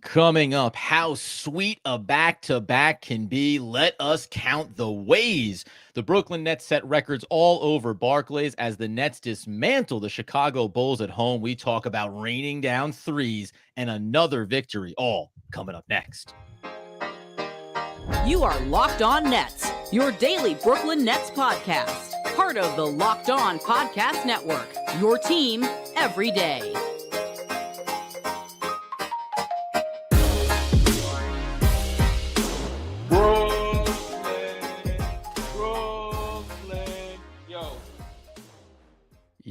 Coming up, how sweet a back-to-back can be. Let us count the ways. The Brooklyn Nets set records all over Barclays as the Nets dismantle the Chicago Bulls at home. We talk about raining down threes and another victory, all coming up next. You are Locked On Nets, your daily Brooklyn Nets podcast. Part of the Locked On Podcast Network, your team every day.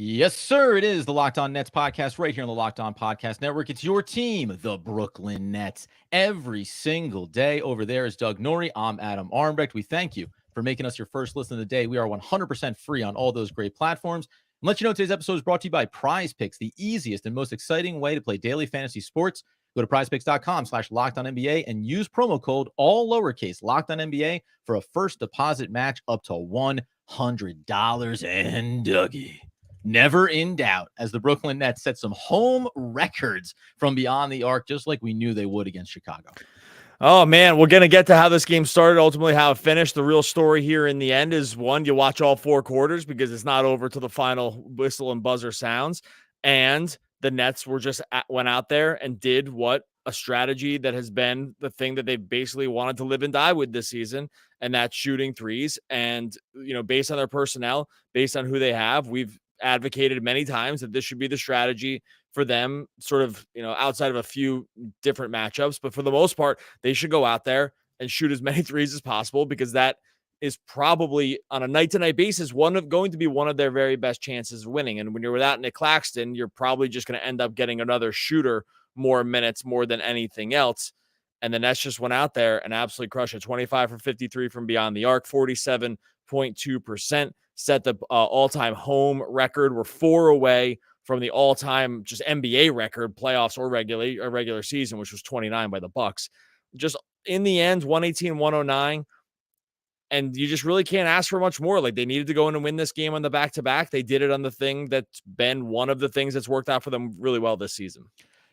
Yes, sir. It is the Locked On Nets podcast right here on the Locked On Podcast Network. It's your team, the Brooklyn Nets, every single day. Over there is Doug Norrie. I'm Adam Armbrecht. We thank you for making us your first listen of the day. We are 100% free on all those great platforms. And let you know today's episode is brought to you by Prize Picks, the easiest and most exciting way to play daily fantasy sports. Go to prizepicks.com/LockedOnNBA and use promo code all lowercase LockedOnNBA for a first deposit match up to $100. And Dougie, never in doubt as the Brooklyn Nets set some home records from beyond the arc, just like we knew they would against Chicago. Oh, man, we're going to get to how this game started, ultimately how it finished. The real story here in the end is, one, you watch all four quarters because it's not over till the final whistle and buzzer sounds. And the Nets went out there and did what a strategy that has been the thing that they basically wanted to live and die with this season, and that's shooting threes. And, based on their personnel, based on who they have, we've advocated many times that this should be the strategy for them, sort of, outside of a few different matchups. But for the most part, they should go out there and shoot as many threes as possible, because that is probably on a night-to-night basis going to be one of their very best chances of winning. And when you're without Nick Claxton, you're probably just going to end up getting another shooter more minutes more than anything else. And the Nets just went out there and absolutely crushed it. 25 for 53 from beyond the arc, 47.2%. Set the all-time home record. We're 4 away from the all-time just NBA record, playoffs or regular season, which was 29 by the Bucks. Just in the end, 118-109. And you just really can't ask for much more. Like, they needed to go in and win this game on the back-to-back. They did it on the thing that's been one of the things that's worked out for them really well this season.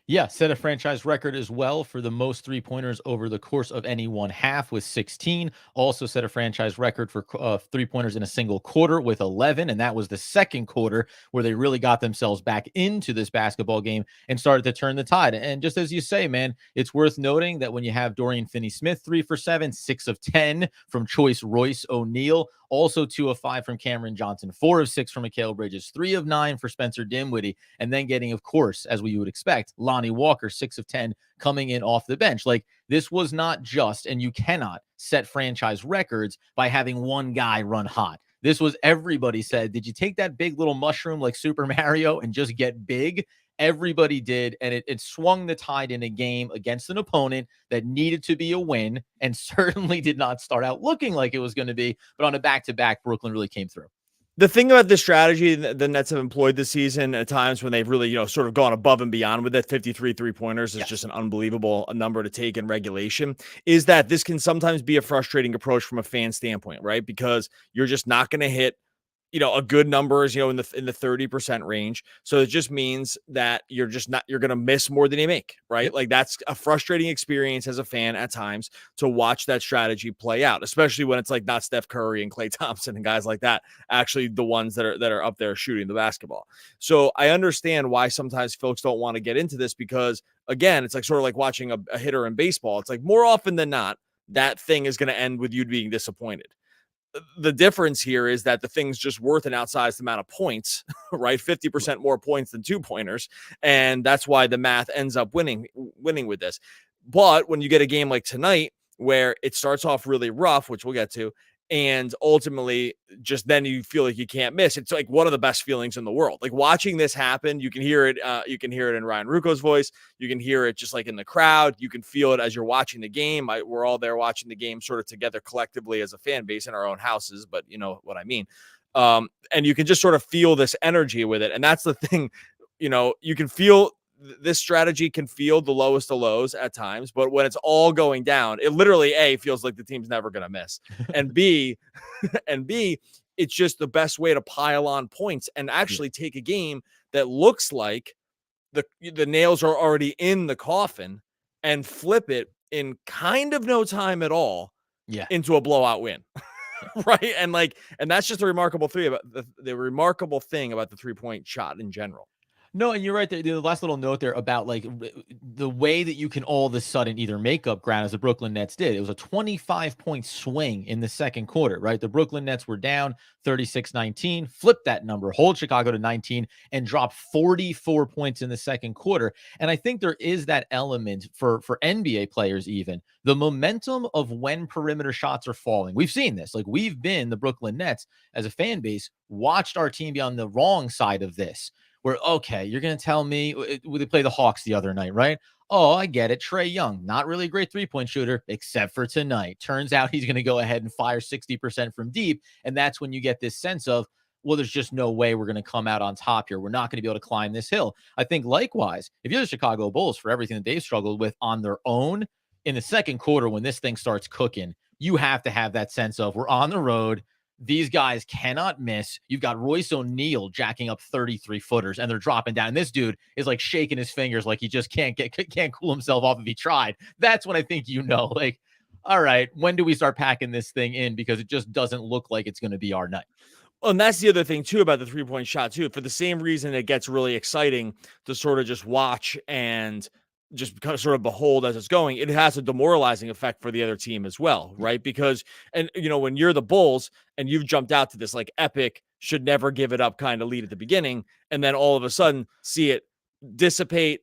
Yeah, set a franchise record as well for the most three-pointers over the course of any one half with 16. Also set a franchise record for three-pointers in a single quarter with 11, and that was the second quarter where they really got themselves back into this basketball game and started to turn the tide. And just as you say, man, it's worth noting that when you have Dorian Finney-Smith 3 for 7, 6 of 10 from choice Royce O'Neale, also 2 of 5 from Cameron Johnson, 4 of 6 from Mikal Bridges, 3 of 9 for Spencer Dinwiddie, and then getting, of course, as we would expect, Lonnie Walker, 6 of 10 coming in off the bench. Like, this was not just, and you cannot set franchise records by having one guy run hot. This was, everybody said, did you take that big little mushroom like Super Mario and just get big? Everybody did, and it swung the tide in a game against an opponent that needed to be a win and certainly did not start out looking like it was going to be. But on a back-to-back, Brooklyn really came through. The thing about this strategy the Nets have employed this season at times when they've really, sort of gone above and beyond with that 53 three-pointers is just an unbelievable number to take in regulation, is that this can sometimes be a frustrating approach from a fan standpoint, right? Because you're just not going to hit a good number is, in the 30% range. So it just means that you're going to miss more than you make, right? Yep. Like, that's a frustrating experience as a fan at times to watch that strategy play out, especially when it's like not Steph Curry and Klay Thompson and guys like that, actually the ones that are up there shooting the basketball. So I understand why sometimes folks don't want to get into this, because again, it's like sort of like watching a hitter in baseball. It's like more often than not, that thing is going to end with you being disappointed. The difference here is that the thing's just worth an outsized amount of points, right? 50% more points than 2-pointers. And that's why the math ends up winning with this. But when you get a game like tonight, where it starts off really rough, which we'll get to, and ultimately just then you feel like you can't miss. It's like one of the best feelings in the world. Like, watching this happen, you can hear it. You can hear it in Ryan Rucco's voice. You can hear it just like in the crowd. You can feel it as you're watching the game. We're all there watching the game sort of together collectively as a fan base in our own houses, but you know what I mean. And you can just sort of feel this energy with it. And that's the thing, you can feel this strategy can feel the lowest of lows at times, but when it's all going down, it literally A, feels like the team's never going to miss, and B, it's just the best way to pile on points and actually take a game that looks like the nails are already in the coffin and flip it in kind of no time at all Yeah. into a blowout win. Right. And that's just a remarkable thing about the remarkable thing about the 3-point shot in general. No, and you're right. The last little note there about the way that you can all of a sudden either make up ground as the Brooklyn Nets did. It was a 25-point swing in the second quarter, right? The Brooklyn Nets were down 36-19, flipped that number, hold Chicago to 19, and dropped 44 points in the second quarter. And I think there is that element for NBA players, even the momentum of when perimeter shots are falling. We've seen this. Like, we've been the Brooklyn Nets as a fan base, watched our team be on the wrong side of this. Where, okay, you're going to tell me they play the Hawks the other night, right? Oh, I get it. Trae Young, not really a great 3-point shooter, except for tonight. Turns out he's going to go ahead and fire 60% from deep. And that's when you get this sense of, well, there's just no way we're going to come out on top here. We're not going to be able to climb this hill. I think likewise, if you're the Chicago Bulls, for everything that they've struggled with on their own in the second quarter, when this thing starts cooking, you have to have that sense of, we're on the road. These guys cannot miss. You've got Royce O'Neale jacking up 33-footers, and they're dropping down. And this dude is like shaking his fingers like he just can't cool himself off if he tried. That's when I think, like, all right, when do we start packing this thing in? Because it just doesn't look like it's going to be our night. Well, and that's the other thing, too, about the 3-point shot, too. For the same reason it gets really exciting to sort of just watch and just kind of sort of behold as it's going, it has a demoralizing effect for the other team as well, right? Because, and when you're the Bulls and you've jumped out to this like epic, should never give it up kind of lead at the beginning, and then all of a sudden see it dissipate,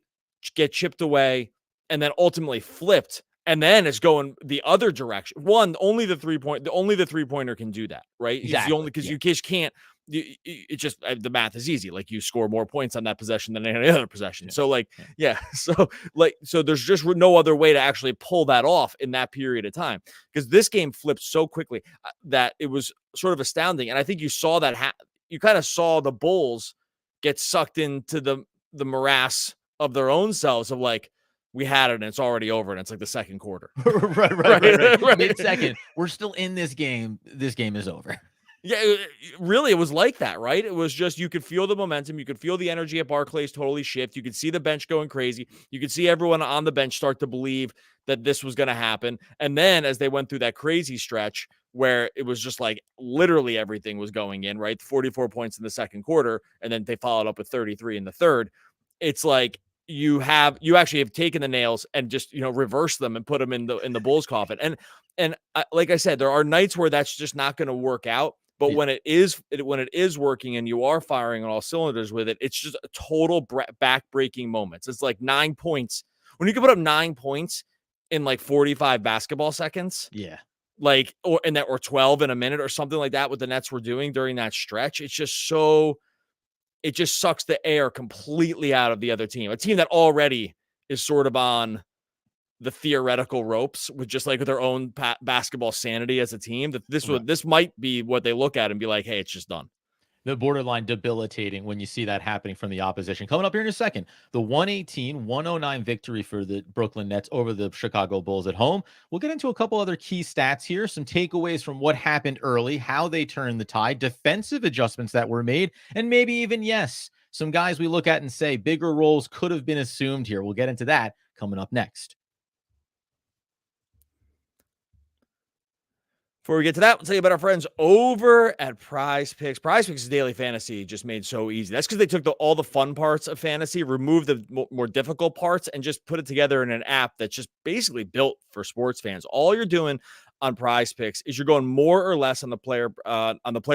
get chipped away, and then ultimately flipped, and then it's going the other direction. Only the 3-pointer can do that, right? Exactly. It's the only, because you just can't. It just, the math is easy. Like, you score more points on that possession than any other possession. Yeah. So there's just no other way to actually pull that off in that period of time, because this game flipped so quickly that it was sort of astounding. And I think you saw that you kind of saw the Bulls get sucked into the morass of their own selves of like, we had it and it's already over, and it's like the second quarter. right. Mid-second, we're still in this game. This game is over. Yeah, really, it was like that, right? It was just, you could feel the momentum. You could feel the energy at Barclays totally shift. You could see the bench going crazy. You could see everyone on the bench start to believe that this was going to happen. And then as they went through that crazy stretch where it was just like literally everything was going in, right? 44 points in the second quarter, and then they followed up with 33 in the third. It's like you actually have taken the nails and just, reversed them and put them in the Bulls coffin. And like I said, there are nights where that's just not going to work out. But when it is working and you are firing on all cylinders with it, it's just a total back-breaking moments. It's like 9 points. When you can put up 9 points in like 45 basketball seconds, yeah, or 12 in a minute or something like that, what the Nets were doing during that stretch, it just sucks the air completely out of the other team. A team that already is sort of on the theoretical ropes with just like their own basketball sanity as a team, that this might be what they look at and be like, hey, it's just done. The borderline debilitating when you see that happening from the opposition. Coming up here in a second, the 118-109 victory for the Brooklyn Nets over the Chicago Bulls at home. We'll get into a couple other key stats here, some takeaways from what happened early, how they turned the tide, defensive adjustments that were made, and maybe even, yes, some guys we look at and say bigger roles could have been assumed here. We'll get into that coming up next. Before we get to that, we'll tell you about our friends over at Prize Picks. Prize Picks is daily fantasy just made so easy. That's because they took all the fun parts of fantasy, removed the more difficult parts, and just put it together in an app that's just basically built for sports fans. All you're doing on Prize Picks is you're going more or less on the player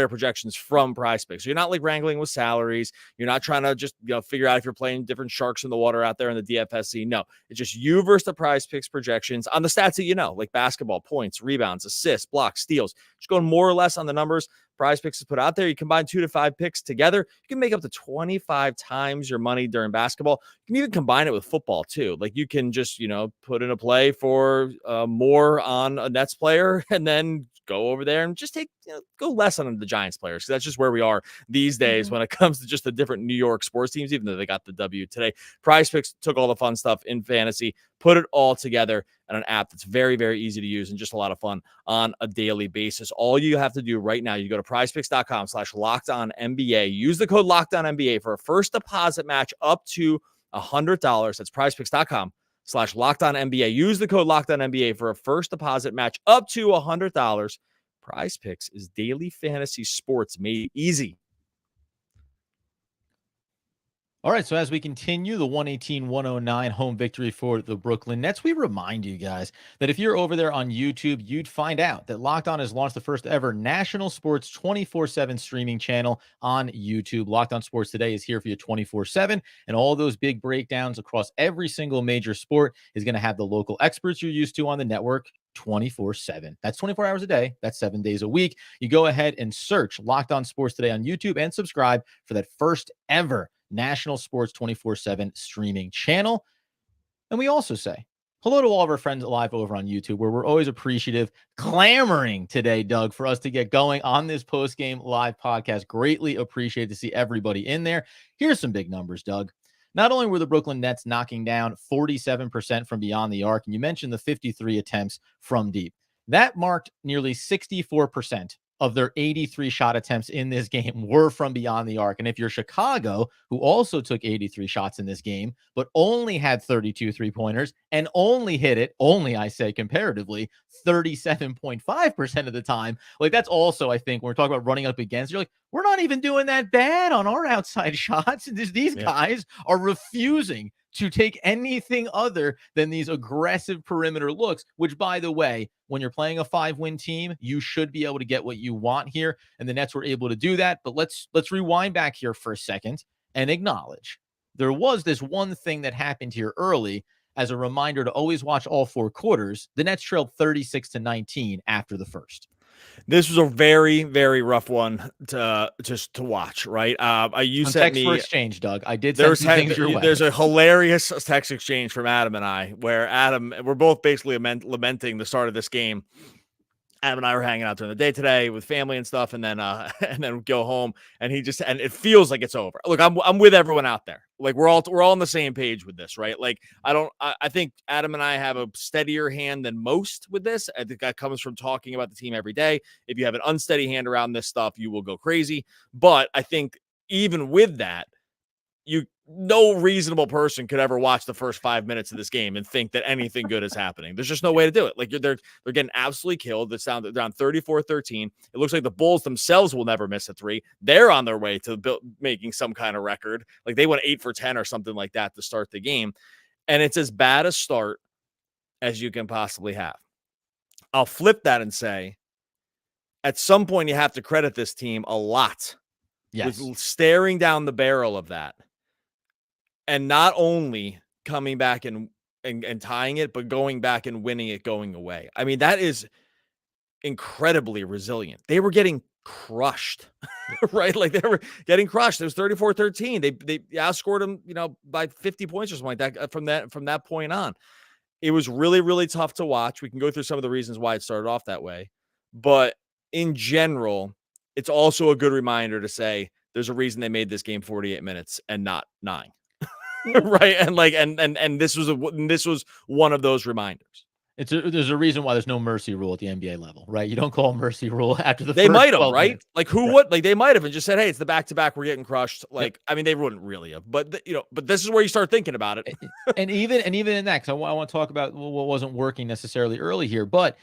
projections from Prize Picks. So you're not like wrangling with salaries. You're not trying to just figure out if you're playing different sharks in the water out there in the DFSC. No, it's just you versus the Prize Picks projections on the stats that like basketball, points, rebounds, assists, blocks, steals. Just going more or less on the numbers Prize Picks is put out there. You combine 2 to 5 picks together, you can make up to 25 times your money during basketball. You can even combine it with football too. Like, you can just, put in a play for more on a Nets player and then go over there and just go less on the Giants players. That's just where we are these days when it comes to just the different New York sports teams, even though they got the W today. Prize Picks took all the fun stuff in fantasy, put it all together in an app that's very, very easy to use and just a lot of fun on a daily basis. All you have to do right now, you go to prizepicks.com/LockedOnNBA. Use the code LockedOnNBA for a first deposit match up to $100. That's prizepicks.com LockedOnNBA. Use the code LockedOnNBA for a first deposit match up to $100. Prize Picks is daily fantasy sports made easy. All right, so as we continue the 118-109 home victory for the Brooklyn Nets, we remind you guys that if you're over there on YouTube, you'd find out that Locked On has launched the first ever national sports 24/7 streaming channel on YouTube. Locked On Sports Today is here for you 24/7, and all those big breakdowns across every single major sport is going to have the local experts you're used to on the network 24/7. That's 24 hours a day. That's 7 days a week. You go ahead and search Locked On Sports Today on YouTube and subscribe for that first ever national sports 24/7 streaming channel. And we also say hello to all of our friends live over on YouTube, where we're always appreciative, clamoring today, Doug, for us to get going on this post-game live podcast. Greatly appreciate to see everybody in there. Here's some big numbers, Doug. Not only were the Brooklyn Nets knocking down 47% from beyond the arc, and you mentioned the 53 attempts from deep, that marked nearly 64% of their 83 shot attempts in this game were from beyond the arc. And if you're Chicago, who also took 83 shots in this game, but only had 32 3-pointers and only hit it, only I say comparatively, 37.5% of the time, like that's also, I think, when we're talking about running up against, you're like, we're not even doing that bad on our outside shots. These guys are refusing to take anything other than these aggressive perimeter looks, which, by the way, when you're playing a 5-win team, you should be able to get what you want here. And the Nets were able to do that. But let's rewind back here for a second and acknowledge there was this one thing that happened here early. As a reminder to always watch all 4 quarters, the Nets trailed 36-19 after the first. This was a very, very rough one to watch, right? You On sent text me for exchange, Doug. I did send some things your way. There's a hilarious text exchange from Adam and I, where we're both basically lamenting the start of this game. Adam and I were hanging out during the day today with family and stuff, and then go home, and it feels like it's over. Look, I'm with everyone out there. Like we're all on the same page with this, right? Like I think Adam and I have a steadier hand than most with this. I think that comes from talking about the team every day. If you have an unsteady hand around this stuff, you will go crazy. But I think even with that, no reasonable person could ever watch the first 5 minutes of this game and think that anything good is happening. There's just no way to do it. Like they're getting absolutely killed. It's down 34-13. It looks like the Bulls themselves will never miss a 3. They're on their way to making some kind of record. Like they went 8 for 10 or something like that to start the game. And it's as bad a start as you can possibly have. I'll flip that and say, at some point you have to credit this team a lot. Yes. With staring down the barrel of that. And not only coming back and tying it, but going back and winning it going away. I mean, that is incredibly resilient. They were getting crushed, right? Like they were getting crushed. It was 34-13. They outscored them, by 50 points or something like that from that point on. It was really, really tough to watch. We can go through some of the reasons why it started off that way. But in general, it's also a good reminder to say there's a reason they made this game 48 minutes and not 9. Right. And this was one of those reminders. There's a reason why there's no mercy rule at the NBA level, right? You don't call mercy rule after the they first might have, 12 right? minutes. Like who would, like they might have and just said, hey, it's the back-to-back, we're getting crushed. Like, I mean, they wouldn't really have, but but this is where you start thinking about it. and even in that, because I want to talk about what wasn't working necessarily early here, but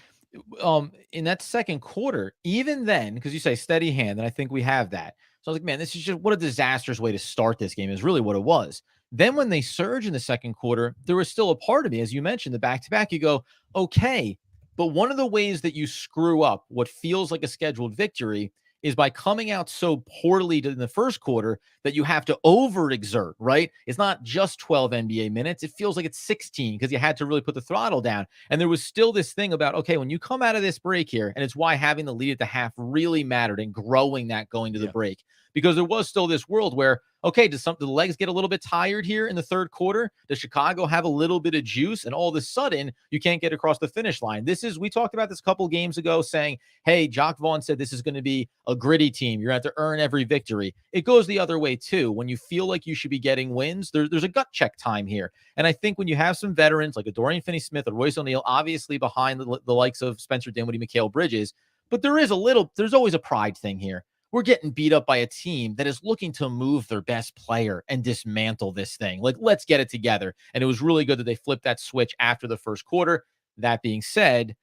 in that second quarter, even then, because you say steady hand, and I think we have that. So I was like, man, this is just what a disastrous way to start this game is really what it was. Then when they surge in the second quarter, there was still a part of me, as you mentioned, the back-to-back, you go, okay, but one of the ways that you screw up what feels like a scheduled victory is by coming out so poorly in the first quarter that you have to overexert, right? It's not just 12 NBA minutes. It feels like it's 16 because you had to really put the throttle down. And there was still this thing about, okay, when you come out of this break here, and it's why having the lead at the half really mattered and growing that going to the break, because there was still this world where, okay, do the legs get a little bit tired here in the third quarter? Does Chicago have a little bit of juice? And all of a sudden, you can't get across the finish line. We talked about this a couple games ago saying, hey, Jock Vaughn said this is going to be a gritty team. You're going to have to earn every victory. It goes the other way too. When you feel like you should be getting wins, there's a gut check time here. And I think when you have some veterans like a Dorian Finney-Smith or Royce O'Neale, obviously behind the likes of Spencer Dinwiddie, Mikal Bridges, but there's always a pride thing here. we're getting beat up by a team that is looking to move their best player and dismantle this thing. Like, let's get it together. And it was really good that they flipped that switch after the first quarter. That being said,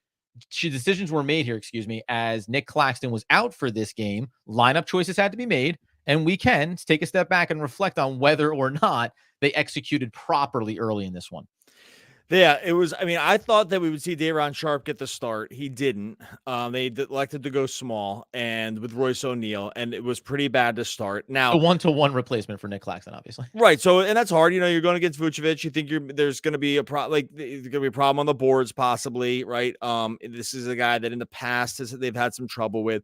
decisions were made here, as Nick Claxton was out for this game. Lineup choices had to be made, and we can take a step back and reflect on whether or not they executed properly early in this one. Yeah, it was. I mean, I thought that we would see Day'Ron Sharpe get the start. He didn't. They elected to go small and with Royce O'Neale, and it was pretty bad to start. Now, a 1-to-1 replacement for Nick Claxton, obviously. Right. So, and that's hard. You're going against Vucevic. You think there's going to be a there's going to be a problem on the boards, possibly. Right. This is a guy that in the past they've had some trouble with,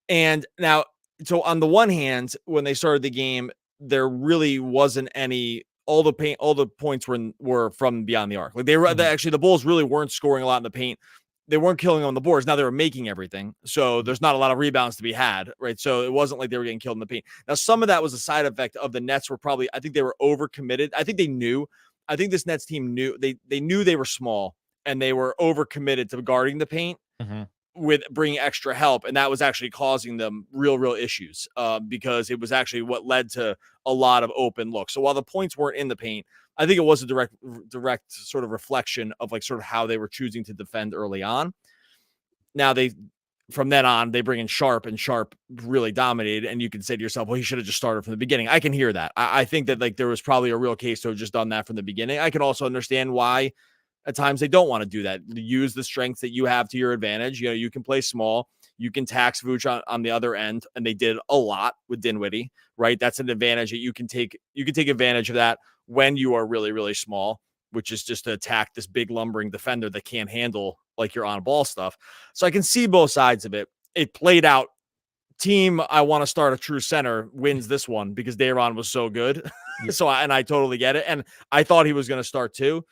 and now, so on the one hand, when they started the game, there really wasn't any. All the points were from beyond the arc. Like actually, the Bulls really weren't scoring a lot in the paint. They weren't killing on the boards. Now they were making everything. So there's not a lot of rebounds to be had, right? So it wasn't like they were getting killed in the paint. Now, some of that was a side effect of the Nets were probably, I think they were overcommitted. I think they knew. I think this Nets team knew. They knew they were small and they were overcommitted to guarding the paint. With bringing extra help, and that was actually causing them real issues because it was actually what led to a lot of open looks. So while the points weren't in the paint, I think it was a direct sort of reflection of like sort of how they were choosing to defend early on. Now from then on, they bring in Sharpe, and Sharpe really dominated, and you can say to yourself, well, he should have just started from the beginning. I can hear that. I think that like there was probably a real case to have just done that from the beginning. I can also understand why at times they don't want to do that. Use the strengths that you have to your advantage. You know, you can play small, you can tax Vooch on the other end, and they did a lot with Dinwiddie, right? That's an advantage that you can take advantage of that when you are really small, which is just to attack this big lumbering defender that can't handle like your on ball stuff. So I can see both sides of it. It played out. Team, I want to start a true center wins this one because Day'Ron was so good. Yeah. So I totally get it. And I thought he was going to start too.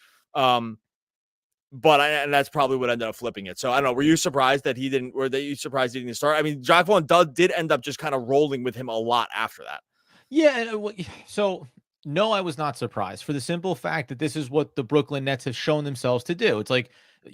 But that's probably what ended up flipping it. So I don't know. Were you surprised that he didn't? Were you surprised he didn't start? I mean, Jacque Vaughn did end up just kind of rolling with him a lot after that. Yeah. So no, I was not surprised for the simple fact that this is what the Brooklyn Nets have shown themselves to do. It's like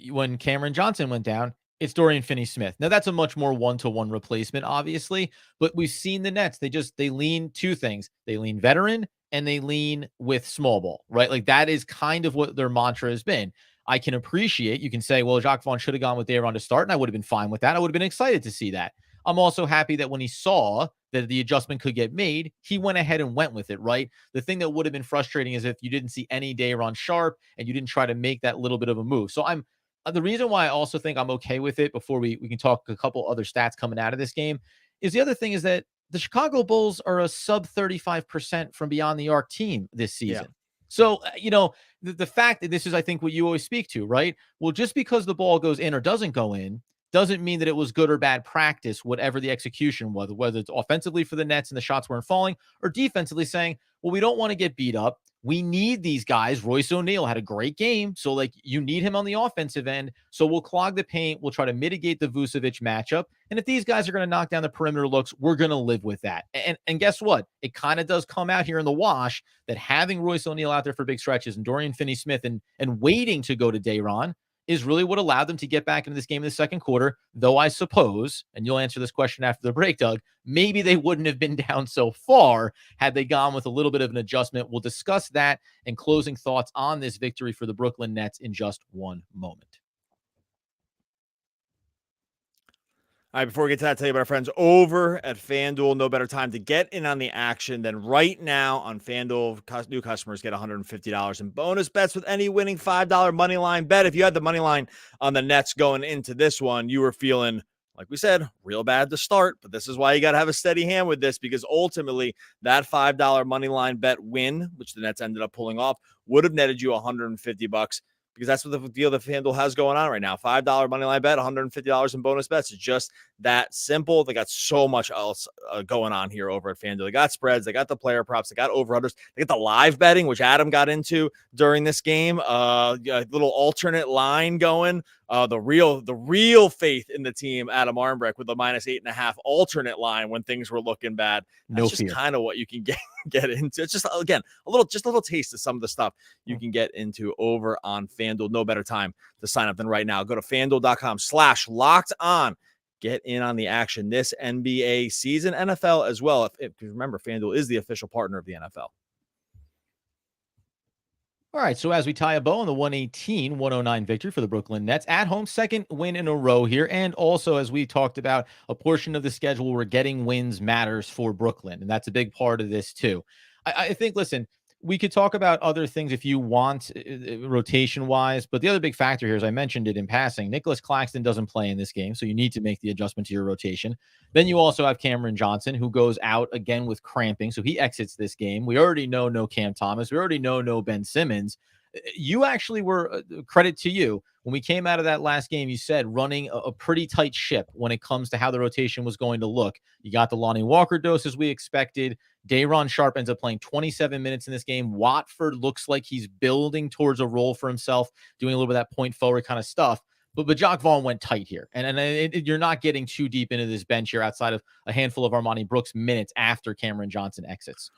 when Cameron Johnson went down, it's Dorian Finney-Smith. Now that's a much more 1-to-1 replacement, obviously, but we've seen the Nets. They lean two things. They lean veteran and they lean with small ball, right? Like that is kind of what their mantra has been. I can appreciate, you can say, well, Jacque Vaughn should have gone with Day'Ron to start, and I would have been fine with that. I would have been excited to see that. I'm also happy that when he saw that the adjustment could get made, he went ahead and went with it, right? The thing that would have been frustrating is if you didn't see any Day'Ron Sharpe and you didn't try to make that little bit of a move. So the reason why I also think I'm okay with it before we can talk a couple other stats coming out of this game is the other thing is that the Chicago Bulls are a sub 35% from beyond the arc team this season. Yeah. So, the fact that this is, I think, what you always speak to, right? Well, just because the ball goes in or doesn't go in doesn't mean that it was good or bad practice, whatever the execution was, whether it's offensively for the Nets and the shots weren't falling or defensively saying, well, we don't want to get beat up. We need these guys. Royce O'Neale had a great game. So, like, you need him on the offensive end. So we'll clog the paint. We'll try to mitigate the Vucevic matchup. And if these guys are going to knock down the perimeter looks, we're going to live with that. And guess what? It kind of does come out here in the wash that having Royce O'Neale out there for big stretches and Dorian Finney-Smith and waiting to go to Day'Ron is really what allowed them to get back into this game in the second quarter. Though I suppose, and you'll answer this question after the break, Doug, maybe they wouldn't have been down so far had they gone with a little bit of an adjustment. We'll discuss that and closing thoughts on this victory for the Brooklyn Nets in just one moment. All right, before we get to that, I'll tell you about our friends over at FanDuel. No better time to get in on the action than right now on FanDuel. New customers get $150 in bonus bets with any winning $5 money line bet. If you had the money line on the Nets going into this one, you were feeling, like we said, real bad to start. But this is why you got to have a steady hand with this, because ultimately that $5 money line bet win, which the Nets ended up pulling off, would have netted you $150. Because that's what the deal that FanDuel has going on right now. $5 moneyline bet, $150 in bonus bets. It's just that simple. They got so much else going on here over at FanDuel. They got spreads. They got the player props. They got over-unders. They got the live betting, which Adam got into during this game. A little alternate line going. The real faith in the team, Adam Armbrecht, with the -8.5 alternate line when things were looking bad. That's just kind of what you can get into. It's just, again, a little taste of some of the stuff you can get into over on FanDuel. No better time to sign up than right now. Go to FanDuel.com/LockedOn. get in on the action this NBA season, NFL as well. If remember, FanDuel is the official partner of the NFL. All right, so as we tie a bow on the 118-109 victory for the Brooklyn Nets at home, second win in a row here. And also, as we talked about, a portion of the schedule where getting wins matters for Brooklyn. And that's a big part of this too. I think, listen, we could talk about other things if you want, rotation-wise. But the other big factor here, as I mentioned it in passing, Nicholas Claxton doesn't play in this game, so you need to make the adjustment to your rotation. Then you also have Cameron Johnson, who goes out again with cramping, so he exits this game. We already know no Cam Thomas. We already know no Ben Simmons. You actually were, credit to you, when we came out of that last game, you said running a pretty tight ship when it comes to how the rotation was going to look. You got the Lonnie Walker dose as we expected. Day'Ron Sharpe ends up playing 27 minutes in this game. Watford looks like he's building towards a role for himself, doing a little bit of that point forward kind of stuff. But Jacque Vaughn went tight here. And you're not getting too deep into this bench here outside of a handful of Armani Brooks minutes after Cameron Johnson exits.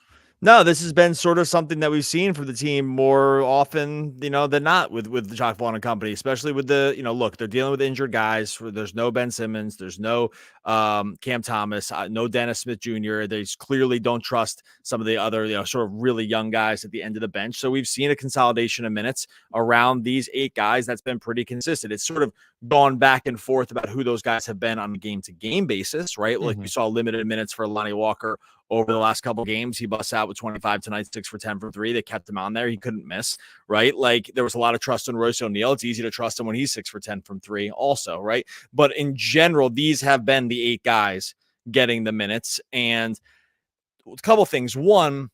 No, this has been sort of something that we've seen from the team more often, than not with Jacque Vaughn and company, especially with the, look, they're dealing with injured guys. There's no Ben Simmons. There's no Cam Thomas, no Dennis Smith Jr. They clearly don't trust some of the other, sort of really young guys at the end of the bench. So we've seen a consolidation of minutes around these 8 guys. That's been pretty consistent. It's sort of gone back and forth about who those guys have been on a game-to-game basis, right? Mm-hmm. Like we saw limited minutes for Lonnie Walker over the last couple of games. He busts out with 25 tonight, 6 for 10 from 3. They kept him on there. He couldn't miss, right? Like there was a lot of trust in Royce O'Neale. It's easy to trust him when he's 6 for 10 from 3 also, right? But in general, these have been the 8 guys getting the minutes. And a couple things. One,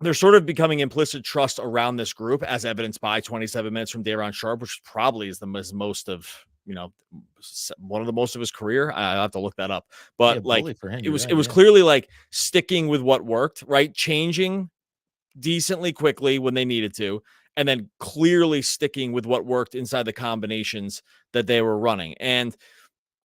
there's sort of becoming implicit trust around this group as evidenced by 27 minutes from Day'Ron Sharpe, which probably is the most of, one of the most of his career. I have to look that up, but for him, it was clearly like sticking with what worked, right? Changing decently quickly when they needed to, and then clearly sticking with what worked inside the combinations that they were running. And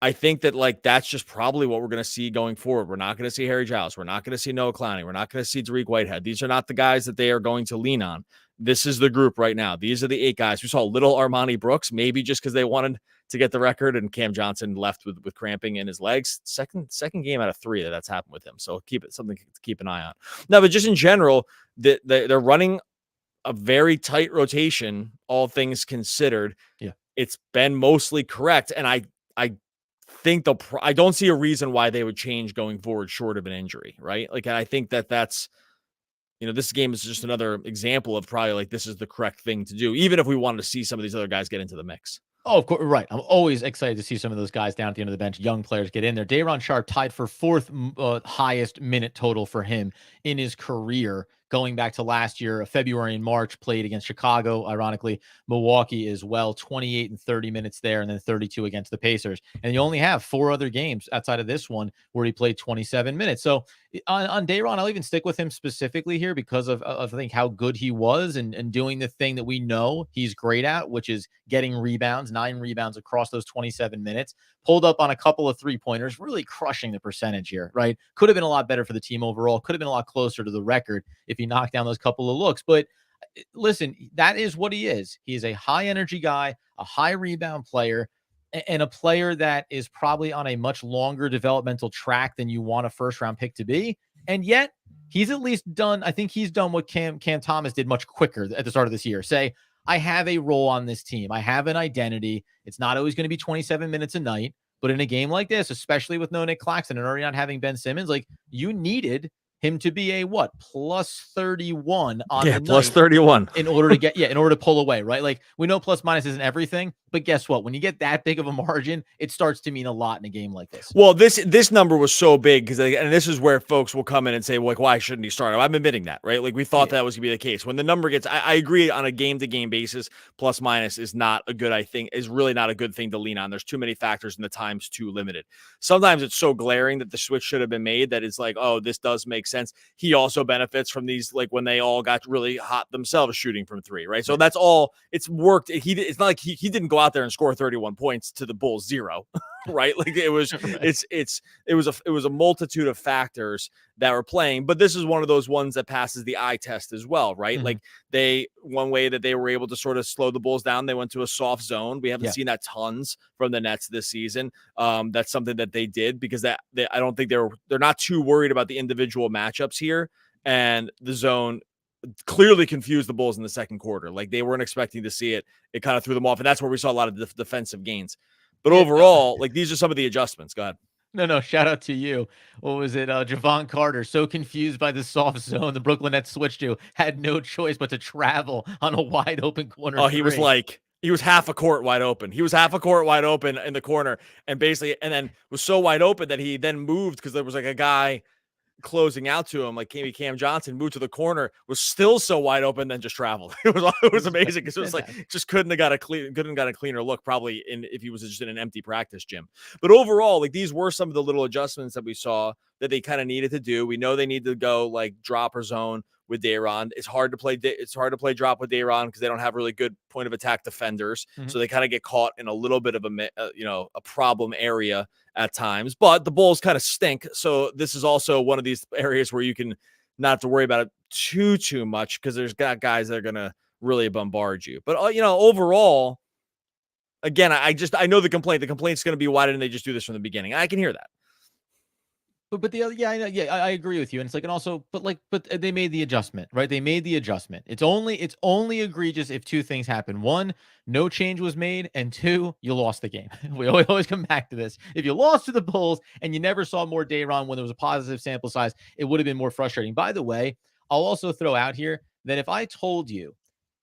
I think that that's just probably what we're going to see going forward. We're not going to see Harry Giles. We're not going to see Noah Clowney. We're not going to see Dariq Whitehead. These are not the guys that they are going to lean on. This is the group right now. These are the 8 guys. We saw little Armani Brooks, maybe just because they wanted to get the record, and Cam Johnson left with cramping in his legs. Second game out of 3 that's happened with him. So something to keep an eye on. No, but just in general, they're running a very tight rotation, all things considered. Yeah, it's been mostly correct, and I think I don't see a reason why they would change going forward short of an injury, right? I think that's, this game is just another example of probably this is the correct thing to do, even if we wanted to see some of these other guys get into the mix. Oh, of course, right. I'm always excited to see some of those guys down at the end of the bench, young players get in there. Day'Ron Sharpe tied for 4th highest minute total for him in his career, going back to last year, February and March, played against Chicago, ironically, Milwaukee as well, 28 and 30 minutes there, and then 32 against the Pacers. And you only have 4 other games outside of this one where he played 27 minutes. So on Day'Ron, I'll even stick with him specifically here because of I think how good he was and doing the thing that we know he's great at, which is getting rebounds, 9 rebounds across those 27 minutes, pulled up on a couple of 3-pointers, really crushing the percentage here, right? Could have been a lot better for the team overall, could have been a lot closer to the record if he knocked down those couple of looks. But listen, that is what he is. He is a high energy guy, a high rebound player, and a player that is probably on a much longer developmental track than you want a 1st-round pick to be. And yet he's at least done, I think he's done what Cam Thomas did much quicker at the start of this year. Say, I have a role on this team. I have an identity. It's not always going to be 27 minutes a night, but in a game like this, especially with no Nick Claxton and already not having Ben Simmons, you needed him to be a plus 31 on the plus 31 in order to get in order to pull away, right? We know plus minus isn't everything, but guess what? When you get that big of a margin, it starts to mean a lot in a game like this. Well, this number was so big because, and this is where folks will come in and say, why shouldn't he start? I'm admitting that, right? We thought that was gonna be the case. When the number gets, I agree on a game-to-game basis, plus minus is not a good, is really not a good thing to lean on. There's too many factors and the time's too limited. Sometimes it's so glaring that the switch should have been made that it's oh, this does make sense. He also benefits from these, when they all got really hot themselves shooting from 3, right? So that's all it's worked. It's not like he didn't go out there and score 31 points to the Bulls 0, right? Like it was, Right. it was a multitude of factors that were playing, but this is one of those ones that passes the eye test as well, right? Mhm. Like one way that they were able to sort of slow the Bulls down, they went to a soft zone. We haven't Yeah. seen that tons from the Nets this season. That's something that they did because I don't think they're not too worried about the individual matchups here, and the zone clearly confused the Bulls in the second quarter. Like they weren't expecting to see it. It kind of threw them off. And that's where we saw a lot of defensive gains. But Yeah, no. overall, like these are some of the adjustments. Go ahead. No, shout out to you. What was it? Javon Carter, so confused by the soft zone the Brooklyn Nets switched to, had no choice but to travel on a wide open corner Oh, he was three. half a court wide open. He was half a court wide open in the corner and then was so wide open that he then moved because there was like a guy closing out to him, like Cam Johnson moved to the corner, was still so wide open, then just traveled. It was amazing because it was like just couldn't have got a cleaner look probably if he was just in an empty practice gym. But overall, like these were some of the little adjustments that we saw that they kind of needed to do. We know they need to go like drop or zone with Day'Ron. It's hard to play drop with Day'Ron because they don't have really good point of attack defenders, so they kind of get caught in a little bit of a problem area at times, but the Bulls kind of stink. So this is also one of these areas where you can not have to worry about it too much because there's got guys that are going to really bombard you. But, overall, again, I know the complaint's going to be why didn't they just do this from the beginning? I can hear that. But the other, I know, I agree with you. And it's like, and also, but they made the adjustment, right? They made the adjustment. It's only egregious if two things happen. One, no change was made, and two, you lost the game. We always come back to this. If you lost to the Bulls and you never saw more Day'Ron when there was a positive sample size, it would have been more frustrating. By the way, I'll also throw out here that if I told you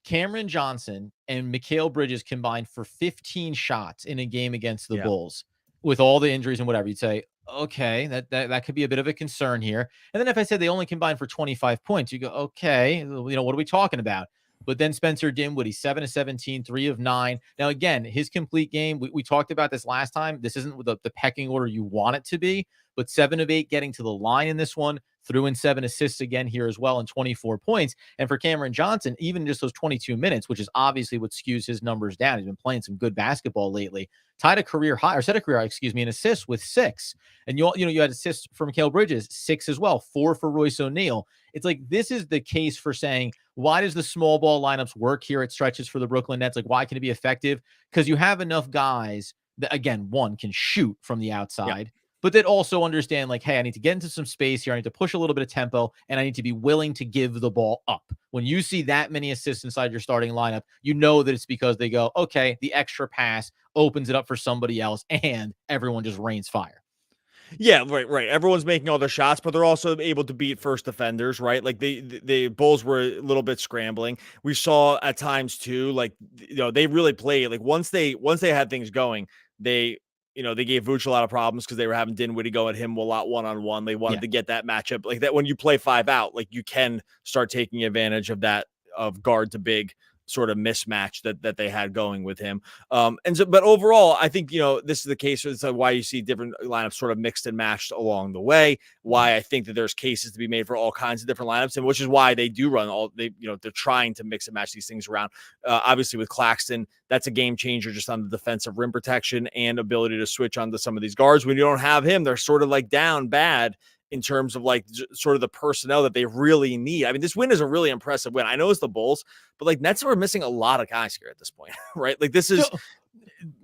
Cameron Johnson and Mikal Bridges combined for 15 shots in a game against the Bulls with all the injuries and whatever, you'd say, okay, that could be a bit of a concern here. And then if I said they only combined for 25 points, you go, okay, what are we talking about? But then Spencer Dinwiddie, 7 of 17, 3 of 9. Now, again, his complete game, we talked about this last time. This isn't the pecking order you want it to be, but 7 of 8 getting to the line in this one, threw in 7 assists again here as well and 24 points. And for Cameron Johnson, even just those 22 minutes, which is obviously what skews his numbers down. He's been playing some good basketball lately. Tied a career high, or set a career high, in assists with 6. And you had assists from Mikal Bridges, 6 as well, 4 for Royce O'Neale. It's like this is the case for saying, why does the small ball lineups work here at stretches for the Brooklyn Nets? Like, why can it be effective? Because you have enough guys that, again, one can shoot from the outside, but that also understand, like, hey, I need to get into some space here. I need to push a little bit of tempo, and I need to be willing to give the ball up. When you see that many assists inside your starting lineup, you know that it's because they go, okay, the extra pass opens it up for somebody else, and everyone just rains fire. Yeah, right. Everyone's making all their shots, but they're also able to beat first defenders, right? Like the Bulls were a little bit scrambling. We saw at times too, like they really played. Like once they had things going, they gave Vooch a lot of problems because they were having Dinwiddie go at him a lot one-on-one. They wanted to get that matchup like that. When you play 5 out, like you can start taking advantage of that, of guard to big sort of mismatch that they had going with him. But overall, I think, this is the case. It's why you see different lineups sort of mixed and matched along the way. Why I think that there's cases to be made for all kinds of different lineups, and which is why they do run they're trying to mix and match these things around. Obviously with Claxton, that's a game changer just on the defensive rim protection and ability to switch onto some of these guards. When you don't have him, they're sort of like down bad in terms of like sort of the personnel that they really need. I mean, this win is a really impressive win. I know it's the Bulls, but like Nets are missing a lot of guys here at this point, right? Like this is.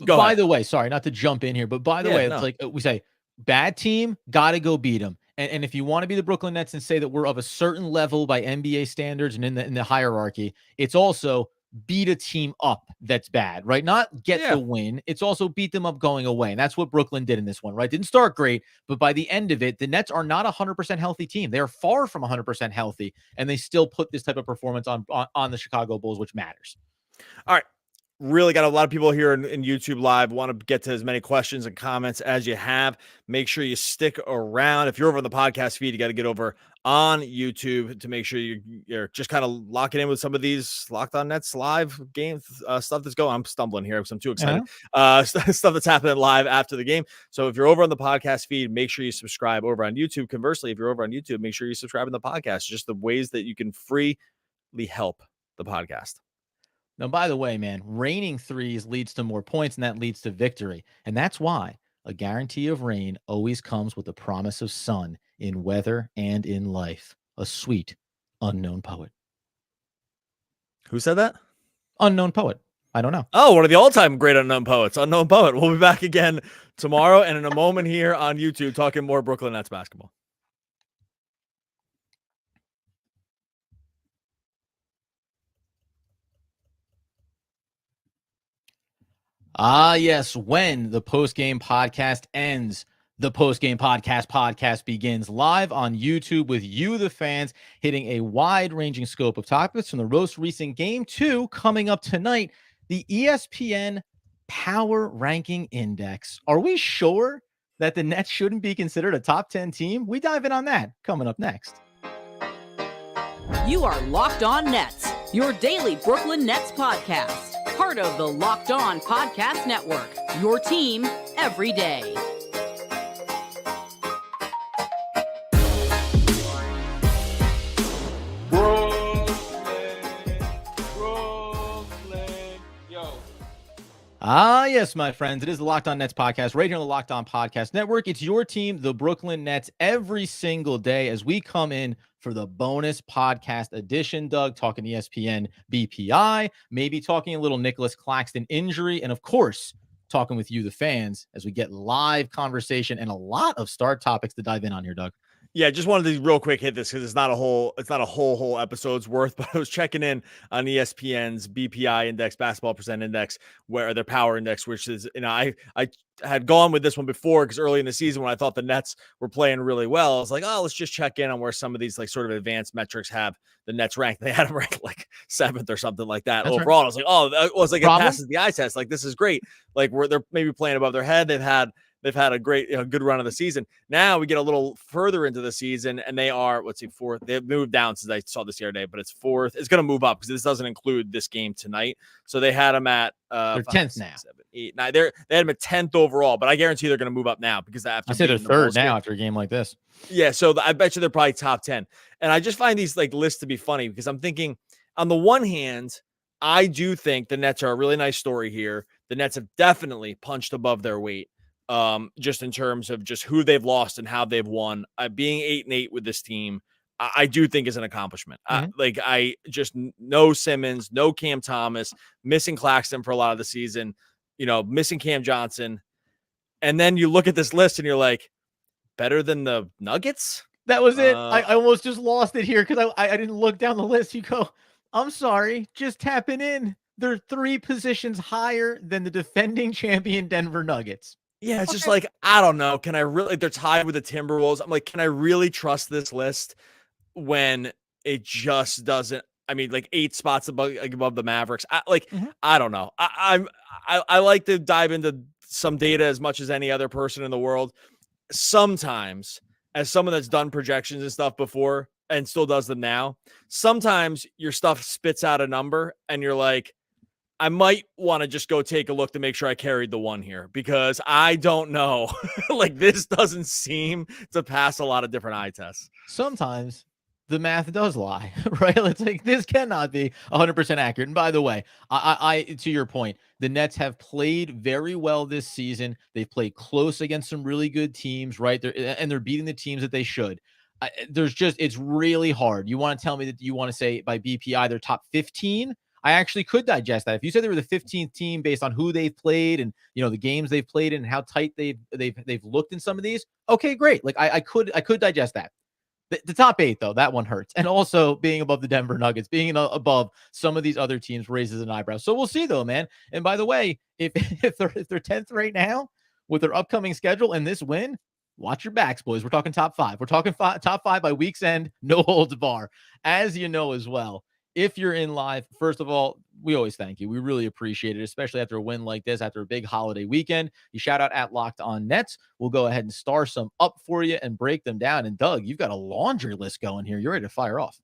By the way, sorry, not to jump in here, but by the way, it's like we say, bad team, got to go beat them. And if you want to be the Brooklyn Nets and say that we're of a certain level by NBA standards and in the hierarchy, it's also beat a team up that's bad, right? Not get the win. It's also beat them up going away. And that's what Brooklyn did in this one, right? Didn't start great, but by the end of it, the Nets are not a 100% healthy team. They are far from 100% healthy, and they still put this type of performance on the Chicago Bulls, which matters. All right. Really got a lot of people here in YouTube Live. Want to get to as many questions and comments as you have. Make sure you stick around. If you're over on the podcast feed, you got to get over on YouTube to make sure you're just kind of locking in with some of these Locked On Nets live games stuff that's going. I'm stumbling here because I'm too excited. Stuff that's happening live after the game. So if you're over on the podcast feed, make sure you subscribe over on YouTube. Conversely, if you're over on YouTube, make sure you subscribe in the podcast. Just the ways that you can freely help the podcast. Now, by the way, man, raining threes leads to more points, and that leads to victory. And that's why a guarantee of rain always comes with a promise of sun in weather and in life. A sweet, unknown poet. Who said that? Unknown poet. I don't know. Oh, one of the all-time great unknown poets, Unknown Poet. We'll be back again tomorrow and in a moment here on YouTube talking more Brooklyn Nets basketball. Ah, yes. When the post-game podcast ends, the post-game podcast begins live on YouTube with you, the fans, hitting a wide-ranging scope of topics from the most recent game to coming up tonight, the ESPN Power Ranking Index. Are we sure that the Nets shouldn't be considered a top 10 team? We dive in on that coming up next. You are Locked On Nets, your daily Brooklyn Nets podcast. Part of the Locked On Podcast Network, your team every day. Ah, yes, my friends. It is the Locked On Nets podcast right here on the Locked On Podcast Network. It's your team, the Brooklyn Nets, every single day as we come in for the bonus podcast edition, Doug, talking ESPN BPI, maybe talking a little Nicholas Claxton injury, and of course, talking with you, the fans, as we get live conversation and a lot of star topics to dive in on here, Doug. Yeah, just wanted to real quick hit this because it's not a whole episode's worth, but I was checking in on ESPN's BPI index, basketball percent index, where their power index, which is, I had gone with this one before because early in the season when I thought the Nets were playing really well, I was like, oh, let's just check in on where some of these like sort of advanced metrics have the Nets ranked. They had them ranked like 7th or something like that. That's overall. Right. I was like, oh, it was like it passes the eye test. Like, this is great. Like they're maybe playing above their head. They've had a great, good run of the season. Now we get a little further into the season, and they are, let's see, 4th. They've moved down since I saw this the other day, but it's 4th. It's going to move up because this doesn't include this game tonight. So they had them at they're 10th now. 7, 8, 9. They had them at 10th overall, but I guarantee they're going to move up now because after I said they're 3rd now after a game like this. Yeah, so I bet you they're probably top 10. And I just find these like lists to be funny because I'm thinking, on the one hand, I do think the Nets are a really nice story here. The Nets have definitely punched above their weight. Just in terms of just who they've lost and how they've won. Being 8-8 with this team, I do think is an accomplishment. No Simmons, no Cam Thomas, missing Claxton for a lot of the season, missing Cam Johnson. And then you look at this list and you're like, better than the Nuggets? That was it. I almost just lost it here because I didn't look down the list. You go, I'm sorry, just tapping in. They're 3 positions higher than the defending champion Denver Nuggets. Yeah, it's just like, I don't know. Can I really, they're tied with the Timberwolves. I'm like, can I really trust this list when it just doesn't, like 8 spots above the Mavericks? I don't know. I like to dive into some data as much as any other person in the world. Sometimes, as someone that's done projections and stuff before and still does them now, sometimes your stuff spits out a number and you're like, I might want to just go take a look to make sure I carried the 1 here because I don't know. Like, this doesn't seem to pass a lot of different eye tests. Sometimes the math does lie, right? It's like, this cannot be 100% accurate. And by the way, I to your point, the Nets have played very well this season. They've played close against some really good teams, right? They're beating the teams that they should. It's really hard. You want to tell me that you want to say by BPI they're top 15? I actually could digest that. If you said they were the 15th team based on who they've played and the games they've played and how tight they've looked in some of these, okay, great. Like I could digest that. The top 8 though, that one hurts. And also being above the Denver Nuggets, being above some of these other teams raises an eyebrow. So we'll see though, man. And by the way, if they're 10th right now with their upcoming schedule and this win, watch your backs, boys. We're talking top 5. We're talking top 5 by week's end, no holds bar, as you know as well. If you're in live, first of all, we always thank you. We really appreciate it, especially after a win like this, after a big holiday weekend. You shout out at Locked On Nets. We'll go ahead and star some up for you and break them down. And Doug, you've got a laundry list going here. You're ready to fire off.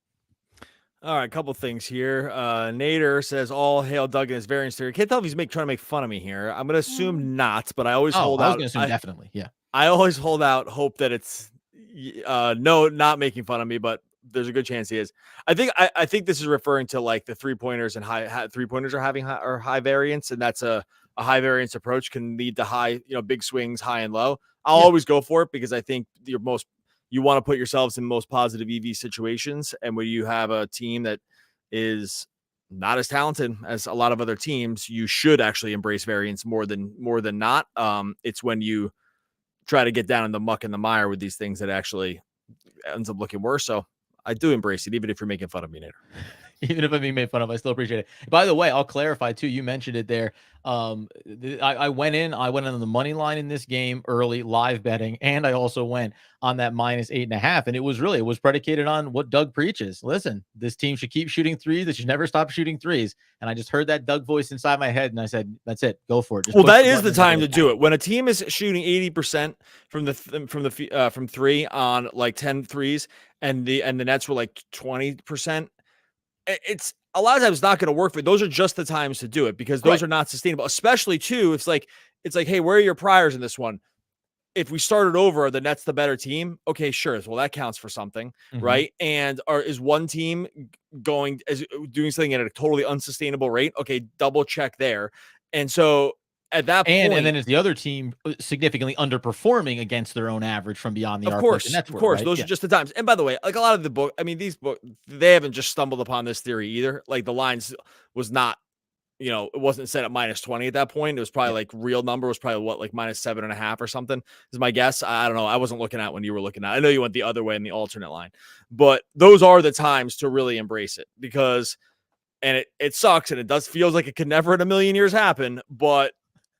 All right, a couple things here. Nader says, all hail Doug and his variance theory. Can't tell if he's trying to make fun of me here. I'm going to assume not, but I always hold out. I was going to assume definitely, yeah. I always hold out hope that it's no, not making fun of me, but there's a good chance he is. I think this is referring to like the 3-pointers and high 3-pointers are having high variance, and that's a high variance approach can lead to high, big swings, high and low. I'll always go for it because I think you want to put yourselves in most positive EV situations. And when you have a team that is not as talented as a lot of other teams, you should actually embrace variance more than not. It's when you try to get down in the muck and the mire with these things that actually ends up looking worse. So I do embrace it, even if you're making fun of me, Nader. Even if I'm being made fun of, I still appreciate it. By the way, I'll clarify too. You mentioned it there. I went on the money line in this game early, live betting, and I also went on that -8.5. And it was predicated on what Doug preaches. Listen, this team should keep shooting threes. They should never stop shooting threes. And I just heard that Doug voice inside my head, and I said, "That's it. Go for it." Well, that is the time to do it. When a team is shooting 80% from three on like 10 threes, and the Nets were like 20%. It's a lot of times not going to work for. Those are just the times to do it because those are not sustainable, especially too. It's like, hey, where are your priors in this one? If we started over, the Nets the better team. Okay, sure. Well, that counts for something, right? And is one team doing something at a totally unsustainable rate? Okay, double check there. And so at that point, and then is the other team significantly underperforming against their own average from beyond the arc? Of course, right? Those are just the times. And by the way, like a lot of the book, I mean, these books, they haven't just stumbled upon this theory either. Like the lines was not, it wasn't set at -20 at that point. It was probably like real number was probably like -7.5 or something is my guess. I don't know. I wasn't looking at when you were looking at. I know you went the other way in the alternate line, but those are the times to really embrace it because, and it sucks and it feels like it could never in a million years happen, but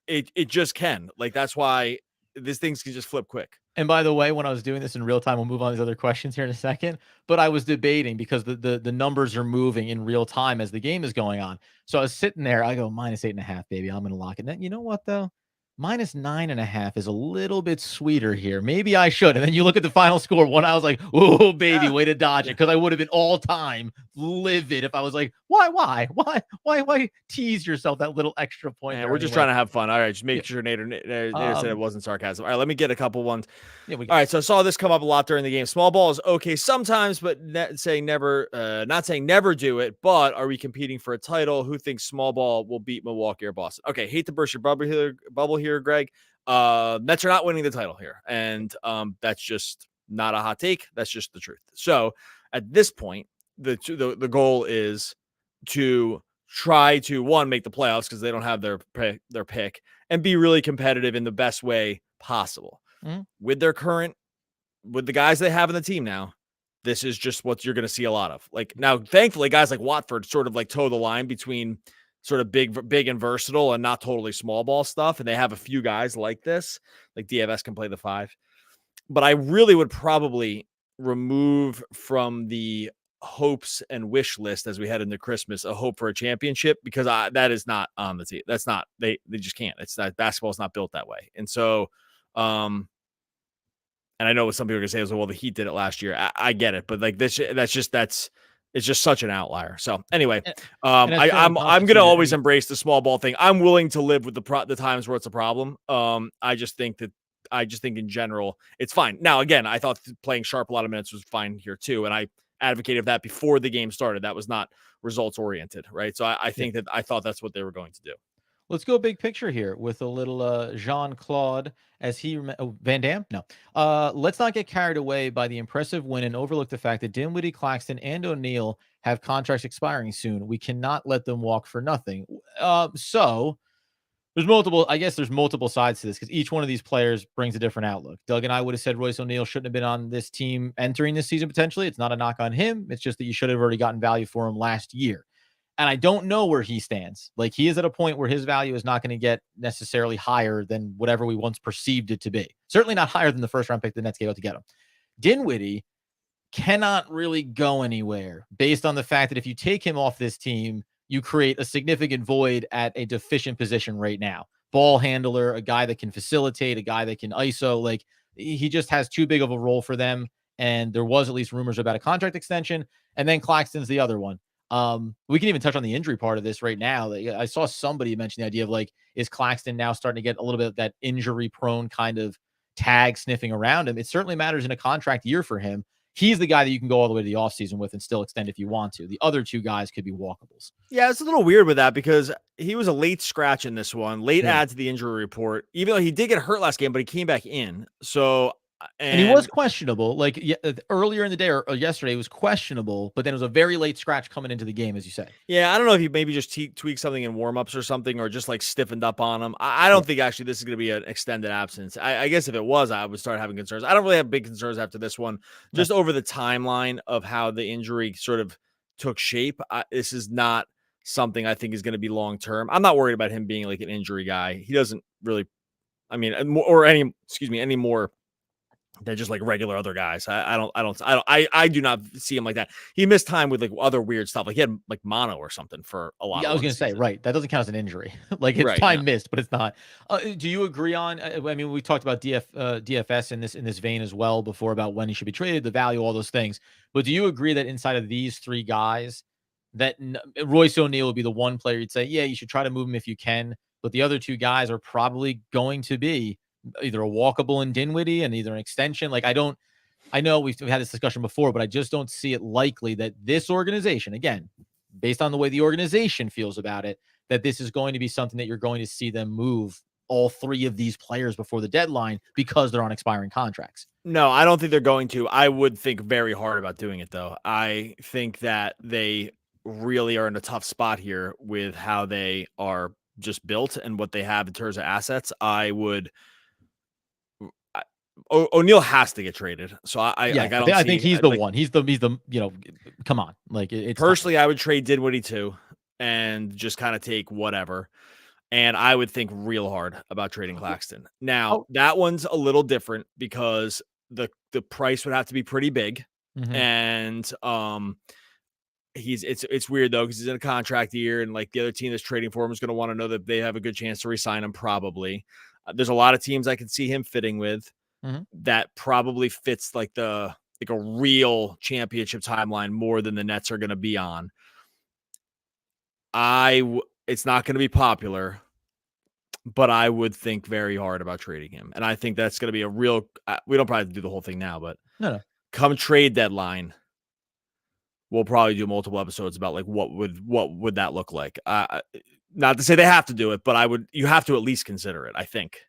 it just can. Like that's why these things can just flip quick. And by the way, when I was doing this in real time, we'll move on to these other questions here in a second, but I was debating because the numbers are moving in real time as the game is going on. So I was sitting there, I go -8.5, baby. I'm going to lock it. And then, you know what though? -9.5 is a little bit sweeter here. Maybe I should. And then you look at the final score. I was like, oh, baby, way to dodge it. Because I would have been all time livid if I was like, why tease yourself that little extra point? Man, we're just trying to have fun. All right, just make sure Nader said it wasn't sarcasm. All right, let me get a couple ones. All right, so I saw this come up a lot during the game. Small ball is okay sometimes, but not saying never do it. But are we competing for a title? Who thinks small ball will beat Milwaukee or Boston? Okay, hate to burst your bubble here, Greg. Nets are not winning the title here, and that's just not a hot take. That's just the truth. So at this point, the goal is to try to make the playoffs because they don't have their pick, and be really competitive in the best way possible. With the guys they have in the team now, this is just what you're going to see a lot of. Like now, thankfully, guys like Watford sort of like toe the line between sort of big and versatile and not totally small ball stuff. And they have a few guys like this, like DFS can play the 5. But I really would probably remove from the hopes and wish list as we head into Christmas a hope for a championship because that is not on the team. That's not, they just can't. It's not, basketball is not built that way. And so, and I know what some people are gonna say is, well, the Heat did it last year. I get it, but like it's just such an outlier. So anyway, I'm gonna always embrace the small ball thing. I'm willing to live with the times where it's a problem. I just think in general it's fine. Now again, I thought playing Sharpe a lot of minutes was fine here too, and I advocated that before the game started. That was not results oriented, right? So I think that I thought that's what they were going to do. Let's go big picture here with a little Jean-Claude as Van Damme. No, let's not get carried away by the impressive win and overlook the fact that Dinwiddie, Claxton, and O'Neal have contracts expiring soon. We cannot let them walk for nothing. So there's multiple sides to this because each one of these players brings a different outlook. Doug and I would have said Royce O'Neale shouldn't have been on this team entering this season potentially. It's not a knock on him. It's just that you should have already gotten value for him last year. And I don't know where he stands. Like he is at a point where his value is not going to get necessarily higher than whatever we once perceived it to be. Certainly not higher than the first round pick the Nets gave out to get him. Dinwiddie cannot really go anywhere based on the fact that if you take him off this team, you create a significant void at a deficient position right now. Ball handler, a guy that can facilitate, a guy that can ISO. Like he just has too big of a role for them. And there was at least rumors about a contract extension. And then Claxton's the other one. We can even touch on the injury part of this right now. I saw somebody mention the idea of like, is Claxton now starting to get a little bit of that injury prone kind of tag sniffing around him? It certainly matters in a contract year for him. he's the guy that you can go all the way to the offseason with and still extend if you want to. The other two guys could be walkables. Yeah, it's a little weird with that because he was a late scratch in this one, late Yeah. add to the injury report, even though he did get hurt last game, but he came back in. So, And he was questionable. Like earlier in the day or yesterday, it was questionable, but then it was a very late scratch coming into the game, as you said. Yeah, I don't know if he maybe just tweaked something in warmups or something, or just like stiffened up on him. I don't think actually this is going to be an extended absence. I guess if it was, I would start having concerns. I don't really have big concerns after this one, just over the timeline of how the injury sort of took shape. This is not something I think is going to be long term. I'm not worried about him being like an injury guy. He doesn't really, I mean, or any more than just like regular other guys. I do not see him like that. He missed time with like other weird stuff. Like he had like mono or something for a lot. Yeah, I was going to say, right. That doesn't count as an injury. Like it's time missed, but it's not. Do you agree on, I mean, we talked about DFS in this vein as well before about when he should be traded, the value, all those things. But do you agree that inside of these three guys that Royce O'Neale would be the one player you'd say, yeah, you should try to move him if you can. But the other two guys are probably going to be either a walkable in Dinwiddie and either an extension. Like I know we've had this discussion before, but I just don't see it likely that this organization, again, based on the way the organization feels about it, that this is going to be something that you're going to see them move all three of these players before the deadline because they're on expiring contracts. No, I don't think they're going to. I would think very hard about doing it, though. I think that they really are in a tough spot here with how they are just built and what they have in terms of assets. O'Neal has to get traded. So I think he's the one. He's the come on. Like it's personally, I would trade Dinwiddie too and just kind of take whatever. And I would think real hard about trading Claxton. Now, that one's a little different because the price would have to be pretty big. Mm-hmm. And it's weird though, because he's in a contract year, and like the other team that's trading for him is going to want to know that they have a good chance to re-sign him. Probably, there's a lot of teams I can see him fitting with. Mm-hmm. That probably fits like a real championship timeline more than the Nets are going to be on. It's not going to be popular, but I would think very hard about trading him, and I think that's going to be a real. We don't probably do the whole thing now, but no. Come trade deadline, we'll probably do multiple episodes about like what would that look like. Not to say they have to do it, but you have to at least consider it, I think.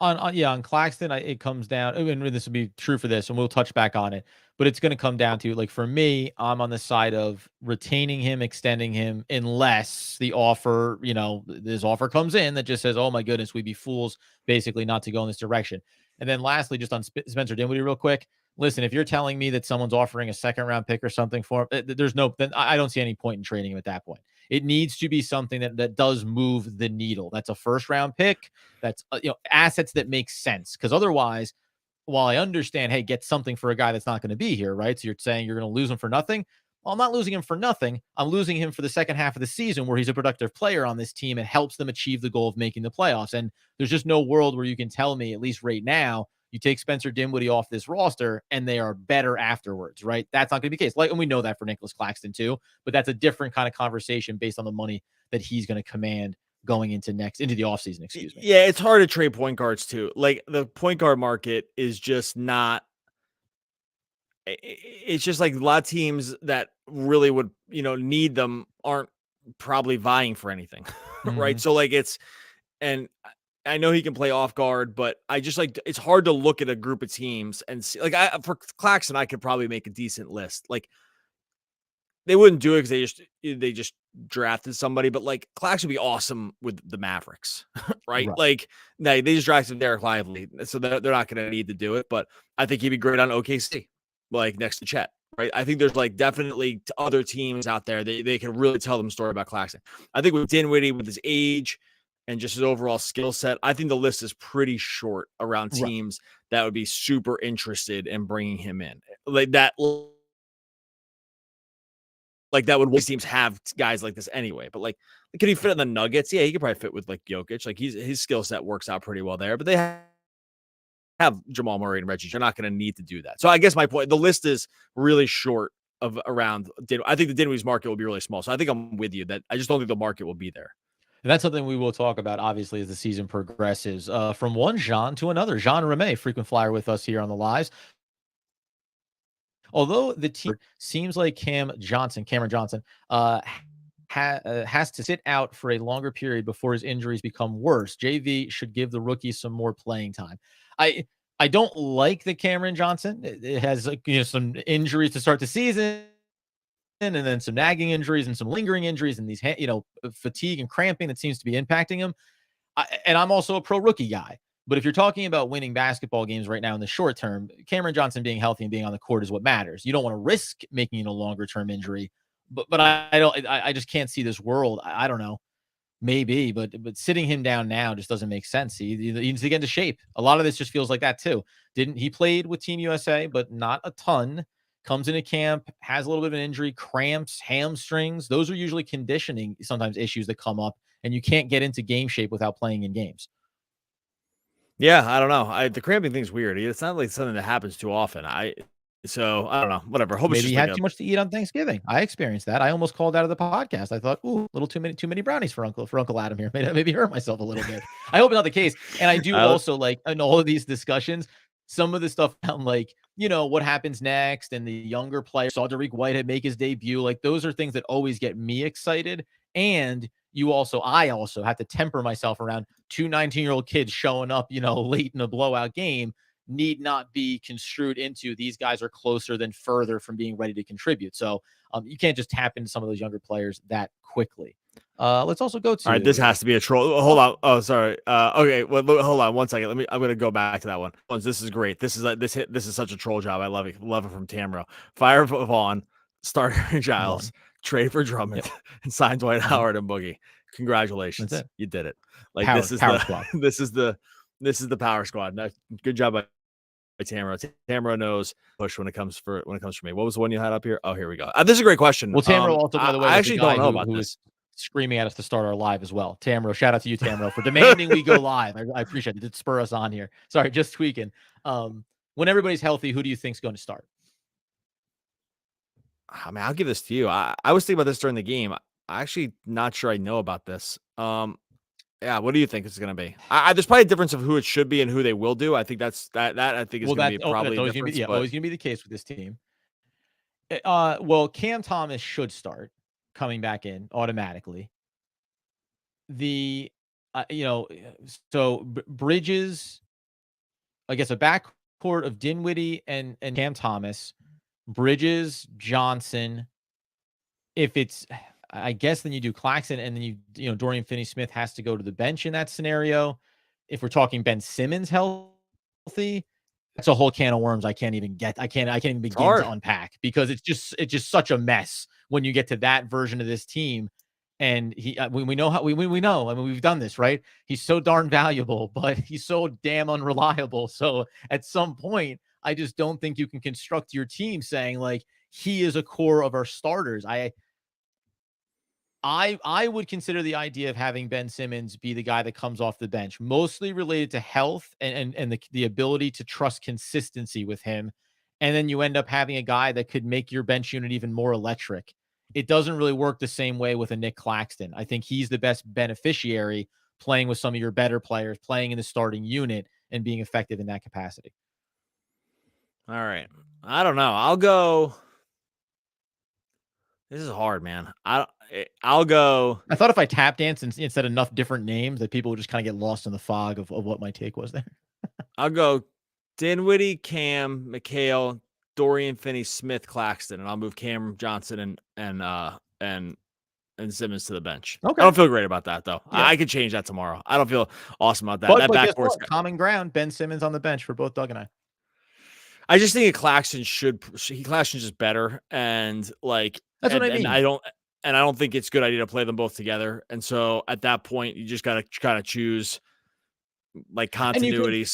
On Claxton, it comes down, and this will be true for this, and we'll touch back on it, but it's going to come down to, like, for me, I'm on the side of retaining him, extending him, unless the offer, this offer comes in that just says, oh my goodness, we'd be fools basically not to go in this direction. And then lastly, just on Spencer Dinwiddie real quick, listen, if you're telling me that someone's offering a second round pick or something for him, then I don't see any point in trading him at that point. It needs to be something that does move the needle. That's a first round pick. That's assets that make sense. Because otherwise, while I understand, hey, get something for a guy that's not going to be here, right? So you're saying you're going to lose him for nothing. Well, I'm not losing him for nothing. I'm losing him for the second half of the season where he's a productive player on this team and helps them achieve the goal of making the playoffs. And there's just no world where you can tell me, at least right now, you take Spencer Dinwiddie off this roster and they are better afterwards, right? That's not going to be the case. And we know that for Nicholas Claxton too, but that's a different kind of conversation based on the money that he's going to command going into the offseason, excuse me. Yeah, it's hard to trade point guards too. Like the point guard market is just not, it's just like a lot of teams that really would, need them aren't probably vying for anything. Mm-hmm. Right. So like and I know he can play off guard, but I just it's hard to look at a group of teams and see, like, for Claxton, I could probably make a decent list. Like they wouldn't do it because they just drafted somebody, but like Claxton would be awesome with the Mavericks, right? Like they just drafted Derek Lively, so they're not going to need to do it, but I think he'd be great on OKC, like next to Chet, right? I think there's like definitely other teams out there they can really tell them a story about Claxton. I think with Dinwiddie, with his age and just his overall skill set, I think the list is pretty short around teams that would be super interested in bringing him in. Like that would teams have guys like this anyway. But like, could he fit in the Nuggets? Yeah, he could probably fit with like Jokic. Like his skill set works out pretty well there. But they have Jamal Murray and Reggie. You're not going to need to do that. So I guess my point, the list is really short of around. I think the Dinwiddie's market will be really small. So I think I'm with you that I just don't think the market will be there. And that's something we will talk about, obviously, as the season progresses. From one Jean to another. Jean Ramey, frequent flyer with us here on the lives. Although the team seems like Cameron Johnson, has to sit out for a longer period before his injuries become worse. JV should give the rookie some more playing time. I don't like the Cameron Johnson. It has some injuries to start the season, and then some nagging injuries and some lingering injuries and these fatigue and cramping that seems to be impacting him. And I'm also a pro rookie guy. But if you're talking about winning basketball games right now in the short term, Cameron Johnson being healthy and being on the court is what matters. You don't want to risk making it a longer term injury. But I just can't see this world. I don't know. Maybe, but sitting him down now just doesn't make sense. He needs to get into shape. A lot of this just feels like that too. He played with Team USA, but not a ton. Comes into camp, has a little bit of an injury, cramps, hamstrings. Those are usually conditioning sometimes issues that come up, and you can't get into game shape without playing in games. Yeah, I don't know. The cramping thing's weird. It's not like something that happens too often. So I don't know. Whatever. Hope Maybe he had too much to eat on Thanksgiving. I experienced that. I almost called out of the podcast. I thought, ooh, a little too many brownies for Uncle Adam here. Maybe hurt myself a little bit. I hope not the case. And I do also like in all of these discussions, some of the stuff I'm like, what happens next, and the younger player saw Derek Whitehead make his debut. Like those are things that always get me excited. And I also have to temper myself around two 19-year-old kids showing up, late in a blowout game. Need not be construed into these guys are closer than further from being ready to contribute. So you can't just tap into some of those younger players that quickly. Let's also go to. All right, this has to be a troll. Hold on. Oh, sorry. Okay. Well, hold on 1 second. I'm going to go back to that one. This is great. This is such a troll job. I love it. Love it from Tamro. Fire Vaughn, starter Giles, trade for Drummond, and sign Dwight Howard and Boogie. Congratulations, you did it. Like power, this is power the squad. This is the power squad. Good job by Tamro. Tamro knows push when it comes for me. What was the one you had up here? Oh, here we go. This is a great question. Well, Tamro also, by the way, I actually don't know about who this. Screaming at us to start our live as well. Tamro, shout out to you, Tamro, for demanding we go live. I appreciate it. It spur us on here. Sorry, just tweaking. When everybody's healthy, who do you think's going to start? I mean, I'll give this to you. I was thinking about this during the game. I'm actually not sure I know about this. Yeah, what do you think it's going to be? There's probably a difference of who it should be and who they will do. I think I think is going to be probably always going to be always going to be the case with this team. Well, Cam Thomas should start coming back in automatically. So Bridges, I guess a backcourt of Dinwiddie and Cam Thomas, Bridges, Johnson. If it's, I guess then you do Claxton, and then Dorian Finney-Smith has to go to the bench in that scenario. If we're talking Ben Simmons healthy, that's a whole can of worms. I can't even begin to unpack, because it's just such a mess when you get to that version of this team. And we know how we know. I mean, we've done this, right? He's so darn valuable, but he's so damn unreliable. So at some point, I just don't think you can construct your team saying like he is a core of our starters. I would consider the idea of having Ben Simmons be the guy that comes off the bench, mostly related to health and the ability to trust consistency with him. And then you end up having a guy that could make your bench unit even more electric. It doesn't really work the same way with a Nick Claxton. I think he's the best beneficiary playing with some of your better players, playing in the starting unit and being effective in that capacity. All right. I don't know. I'll go. This is hard, man. I'll go. I thought if I tap dance and said enough different names that people would just kind of get lost in the fog of what my take was there. I'll go Dinwiddie, Cam, McHale, Dorian Finney-Smith, Claxton, and I'll move Cam Johnson and Simmons to the bench. Okay. I don't feel great about that though. Yeah. I could change that tomorrow. I don't feel awesome about that. But that backcourt's common ground. Ben Simmons on the bench for both Doug and I. I just think Claxton Claxton's just better, and like that's what I mean. I don't think it's a good idea to play them both together. And so at that point, you just gotta kind of choose like continuity.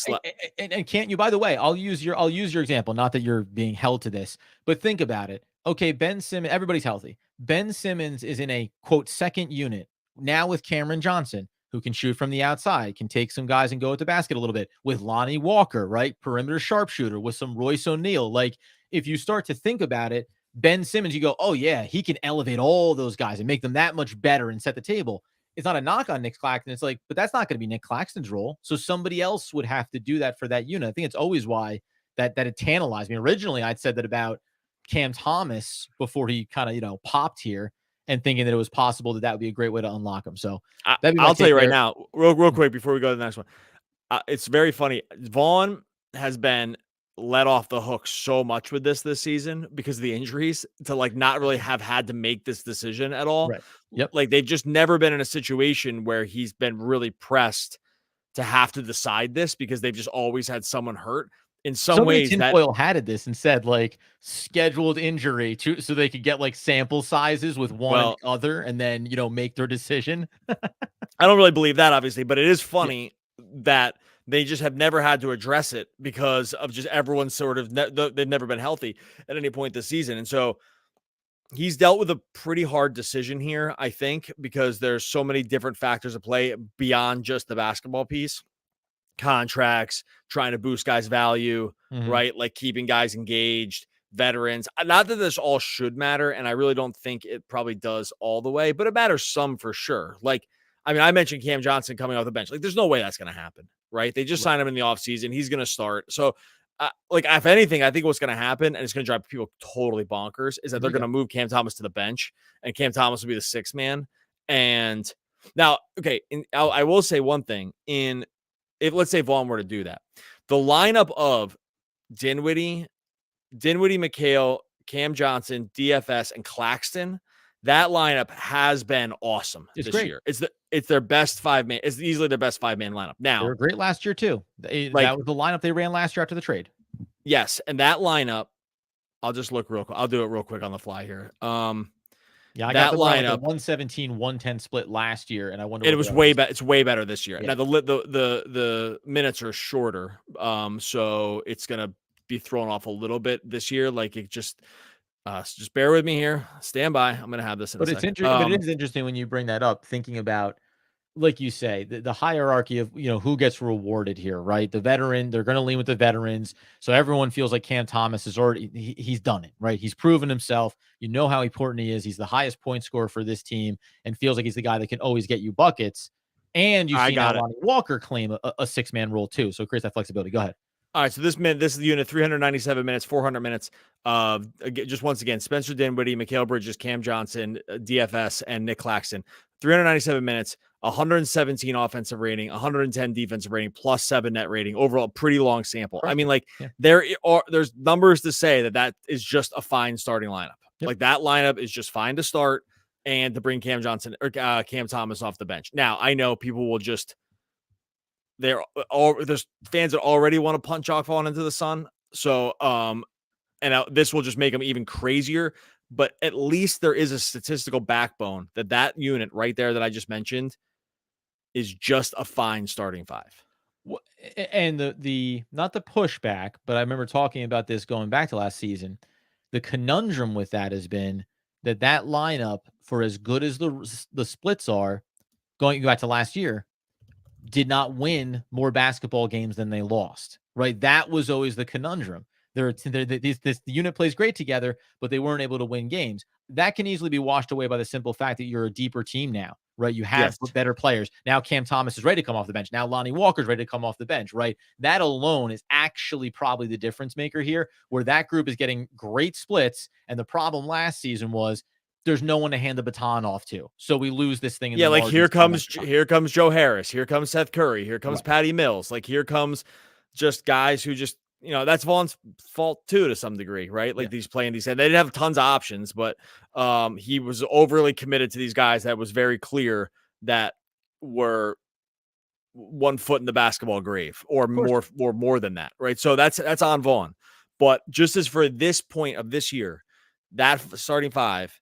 And can't you? By the way, I'll use your example. Not that you're being held to this, but think about it. Okay, Ben Simmons. Everybody's healthy. Ben Simmons is in a quote second unit now with Cameron Johnson, who can shoot from the outside, can take some guys and go at the basket a little bit, with Lonnie Walker, right? Perimeter sharpshooter, with some Royce O'Neale. Like, if you start to think about it, Ben Simmons, you go, oh yeah, he can elevate all those guys and make them that much better and set the table. It's not a knock on Nick Claxton. It's like, but that's not going to be Nick Claxton's role. So somebody else would have to do that for that unit. I think it's always why that it tantalized me. Originally, I'd said that about Cam Thomas before he kind of, popped here, and thinking that it was possible that would be a great way to unlock him. So that'd be my I'll tell you right there. now, real quick before we go to the next one. It's very funny. Vaughn has been let off the hook so much with this season because of the injuries to not really have had to make this decision at all. Right. Yep. Like they've just never been in a situation where he's been really pressed to have to decide this because they've just always had someone hurt. In some ways, tinfoil hatted this and said scheduled injury so they could get sample sizes with one and the other, and then make their decision. I don't really believe that, obviously, but it is funny that they just have never had to address it because of just everyone sort of they've never been healthy at any point this season, and so he's dealt with a pretty hard decision here, I think, because there's so many different factors at play beyond just the basketball piece. Contracts, trying to boost guys' value, right? Like keeping guys engaged, veterans. Not that this all should matter, and I really don't think it probably does all the way, but it matters some for sure. I mentioned Cam Johnson coming off the bench. There's no way that's going to happen, right? They just signed him in the offseason. He's going to start. So, if anything, I think what's going to happen, and it's going to drive people totally bonkers, is that they're going to move Cam Thomas to the bench, and Cam Thomas will be the sixth man. And now, okay, I will say one thing. If let's say Vaughn were to do that, the lineup of Dinwiddie, McHale, Cam Johnson, DFS, and Claxton, that lineup has been awesome this year. It's their best 5-man. It's easily their best 5-man lineup. Now they were great last year too. That was the lineup they ran last year after the trade. Yes, and that lineup, I'll just look real quick. I'll do it real quick on the fly here. I got the lineup 117, 110 split last year, and I wonder. It was way better. It's way better this year. Yeah. Now the minutes are shorter, so it's gonna be thrown off a little bit this year. Just bear with me here. Stand by. I'm gonna have this in a second. But it is interesting when you bring that up, thinking about, like you say, the hierarchy of who gets rewarded here, right? The veteran, they're going to lean with the veterans, so everyone feels like Cam Thomas is already he's done it, right? He's proven himself. You know how important he is. He's the highest point scorer for this team, and feels like he's the guy that can always get you buckets. And you've seen Lonnie Walker claim a 6-man role too, so it creates that flexibility. Go ahead. All right, so this is the unit, 397 minutes, 400 minutes. Just once again, Spencer Dinwiddie, Mikal Bridges, Cam Johnson, DFS, and Nick Claxton. 397 minutes, 117 offensive rating, 110 defensive rating, plus 7 net rating. Overall, pretty long sample. Right. There's numbers to say that is just a fine starting lineup. Yep. That lineup is just fine to start and to bring Cam Johnson or Cam Thomas off the bench. Now, I know people will just there's fans that already want to punch off on into the sun. So, this will just make them even crazier. But at least there is a statistical backbone that unit right there that I just mentioned is just a fine starting 5. And the not the pushback, but I remember talking about this going back to last season. The conundrum with that has been that lineup, for as good as the splits are, going back to last year, did not win more basketball games than they lost, right? That was always the conundrum. This unit plays great together, but they weren't able to win games. That can easily be washed away by the simple fact that you're a deeper team now, right? You have better players. Now Cam Thomas is ready to come off the bench. Now Lonnie Walker is ready to come off the bench, right? That alone is actually probably the difference maker here, where that group is getting great splits. And the problem last season was there's no one to hand the baton off to. So we lose this thing. Here comes Joe Harris. Here comes Seth Curry. Here comes Patty Mills. Here comes just guys who just, that's Vaughn's fault too, to some degree, right? These playing these, and they didn't have tons of options, but he was overly committed to these guys that was very clear that were 1 foot in the basketball grave or more than that, right? So that's on Vaughn. But just as for this point of this year, that starting 5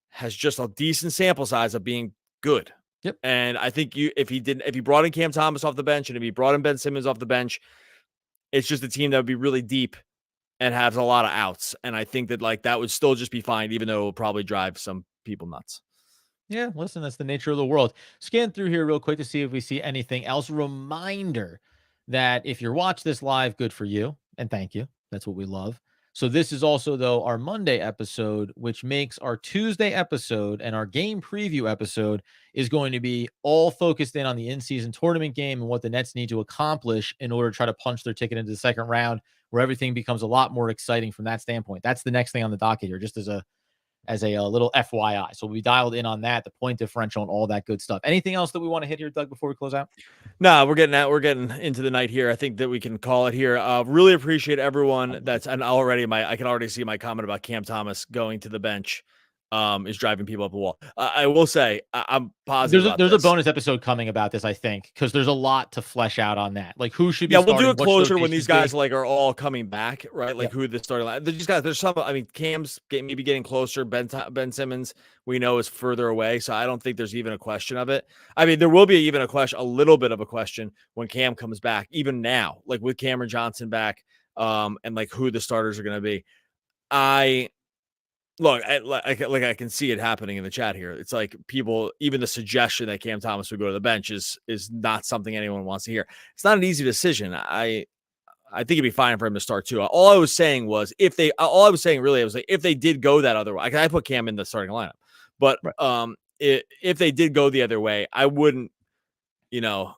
has just a decent sample size of being good. Yep. And I think if he brought in Cam Thomas off the bench and if he brought in Ben Simmons off the bench, it's just a team that would be really deep and has a lot of outs. And I think that that would still just be fine, even though it will probably drive some people nuts. Yeah, listen, that's the nature of the world. Scan through here real quick to see if we see anything else. Reminder that if you're watching this live, good for you. And thank you. That's what we love. So this is also, though, our Monday episode, which makes our Tuesday episode and our game preview episode is going to be all focused in on the in-season tournament game and what the Nets need to accomplish in order to try to punch their ticket into the second round. where everything becomes a lot more exciting from that standpoint. That's the next thing on the docket here, just as a little FYI. So we dialed in on that, the point differential and all that good stuff. Anything else that we want to hit here, Doug, before we close out? No, we're getting into the night here. I think that we can call it here. Really appreciate everyone and I can already see my comment about Cam Thomas going to the bench is driving people up a wall. I will say I'm positive. There's a bonus episode coming about this, I think, because there's a lot to flesh out on that. Like who should be. Yeah, we'll do starting, it closer when these guys like are all coming back, right? Like who the starting line. These guys, there's some. I mean, Cam's maybe getting closer. Ben Simmons, we know, is further away, so I don't think there's even a question of it. I mean, there will be a little bit of a question when Cam comes back, even now, like with Cameron Johnson back, and like who the starters are going to be. Look, I can see it happening in the chat here. It's like people, even the suggestion that Cam Thomas would go to the bench is not something anyone wants to hear. It's not an easy decision. I think it'd be fine for him to start too. All I was saying was if they did go that other way, I put Cam in the starting lineup, but if they did go the other way, I wouldn't, I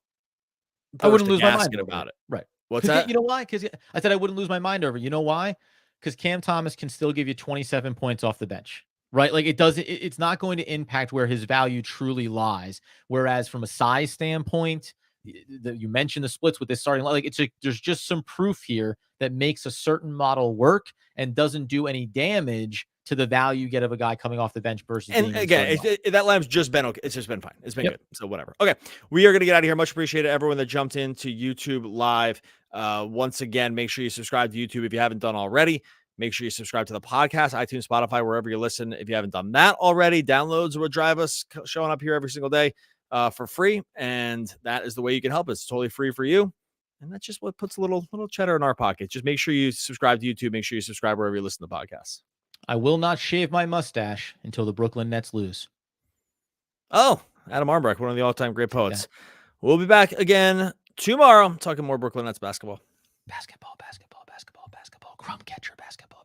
wouldn't lose my mind about it. Right. What's that? You know why? Because I said I wouldn't lose my mind over. You know why? Because Cam Thomas can still give you 27 points off the bench, right? Like it's not going to impact where his value truly lies. Whereas from a size standpoint, you mentioned the splits with this starting, like there's just some proof here that makes a certain model work and doesn't do any damage to the value you get of a guy coming off the bench versus. And again, that line's just been okay. It's just been fine. It's been good. So whatever. Okay. We are going to get out of here. Much appreciated everyone that jumped into YouTube live. Once again, make sure you subscribe to YouTube if you haven't done already. Make sure you subscribe to the podcast, iTunes, Spotify, wherever you listen. If you haven't done that already, downloads will drive us showing up here every single day for free. And that is the way you can help us. It's totally free for you. And that's just what puts a little cheddar in our pocket. Just make sure you subscribe to YouTube. Make sure you subscribe wherever you listen to podcasts. I will not shave my mustache until the Brooklyn Nets lose. Oh, Adam Armbrecht, one of the all-time great poets. Yeah. We'll be back again tomorrow talking more Brooklyn Nets basketball. Basketball. Crumb catcher, basketball.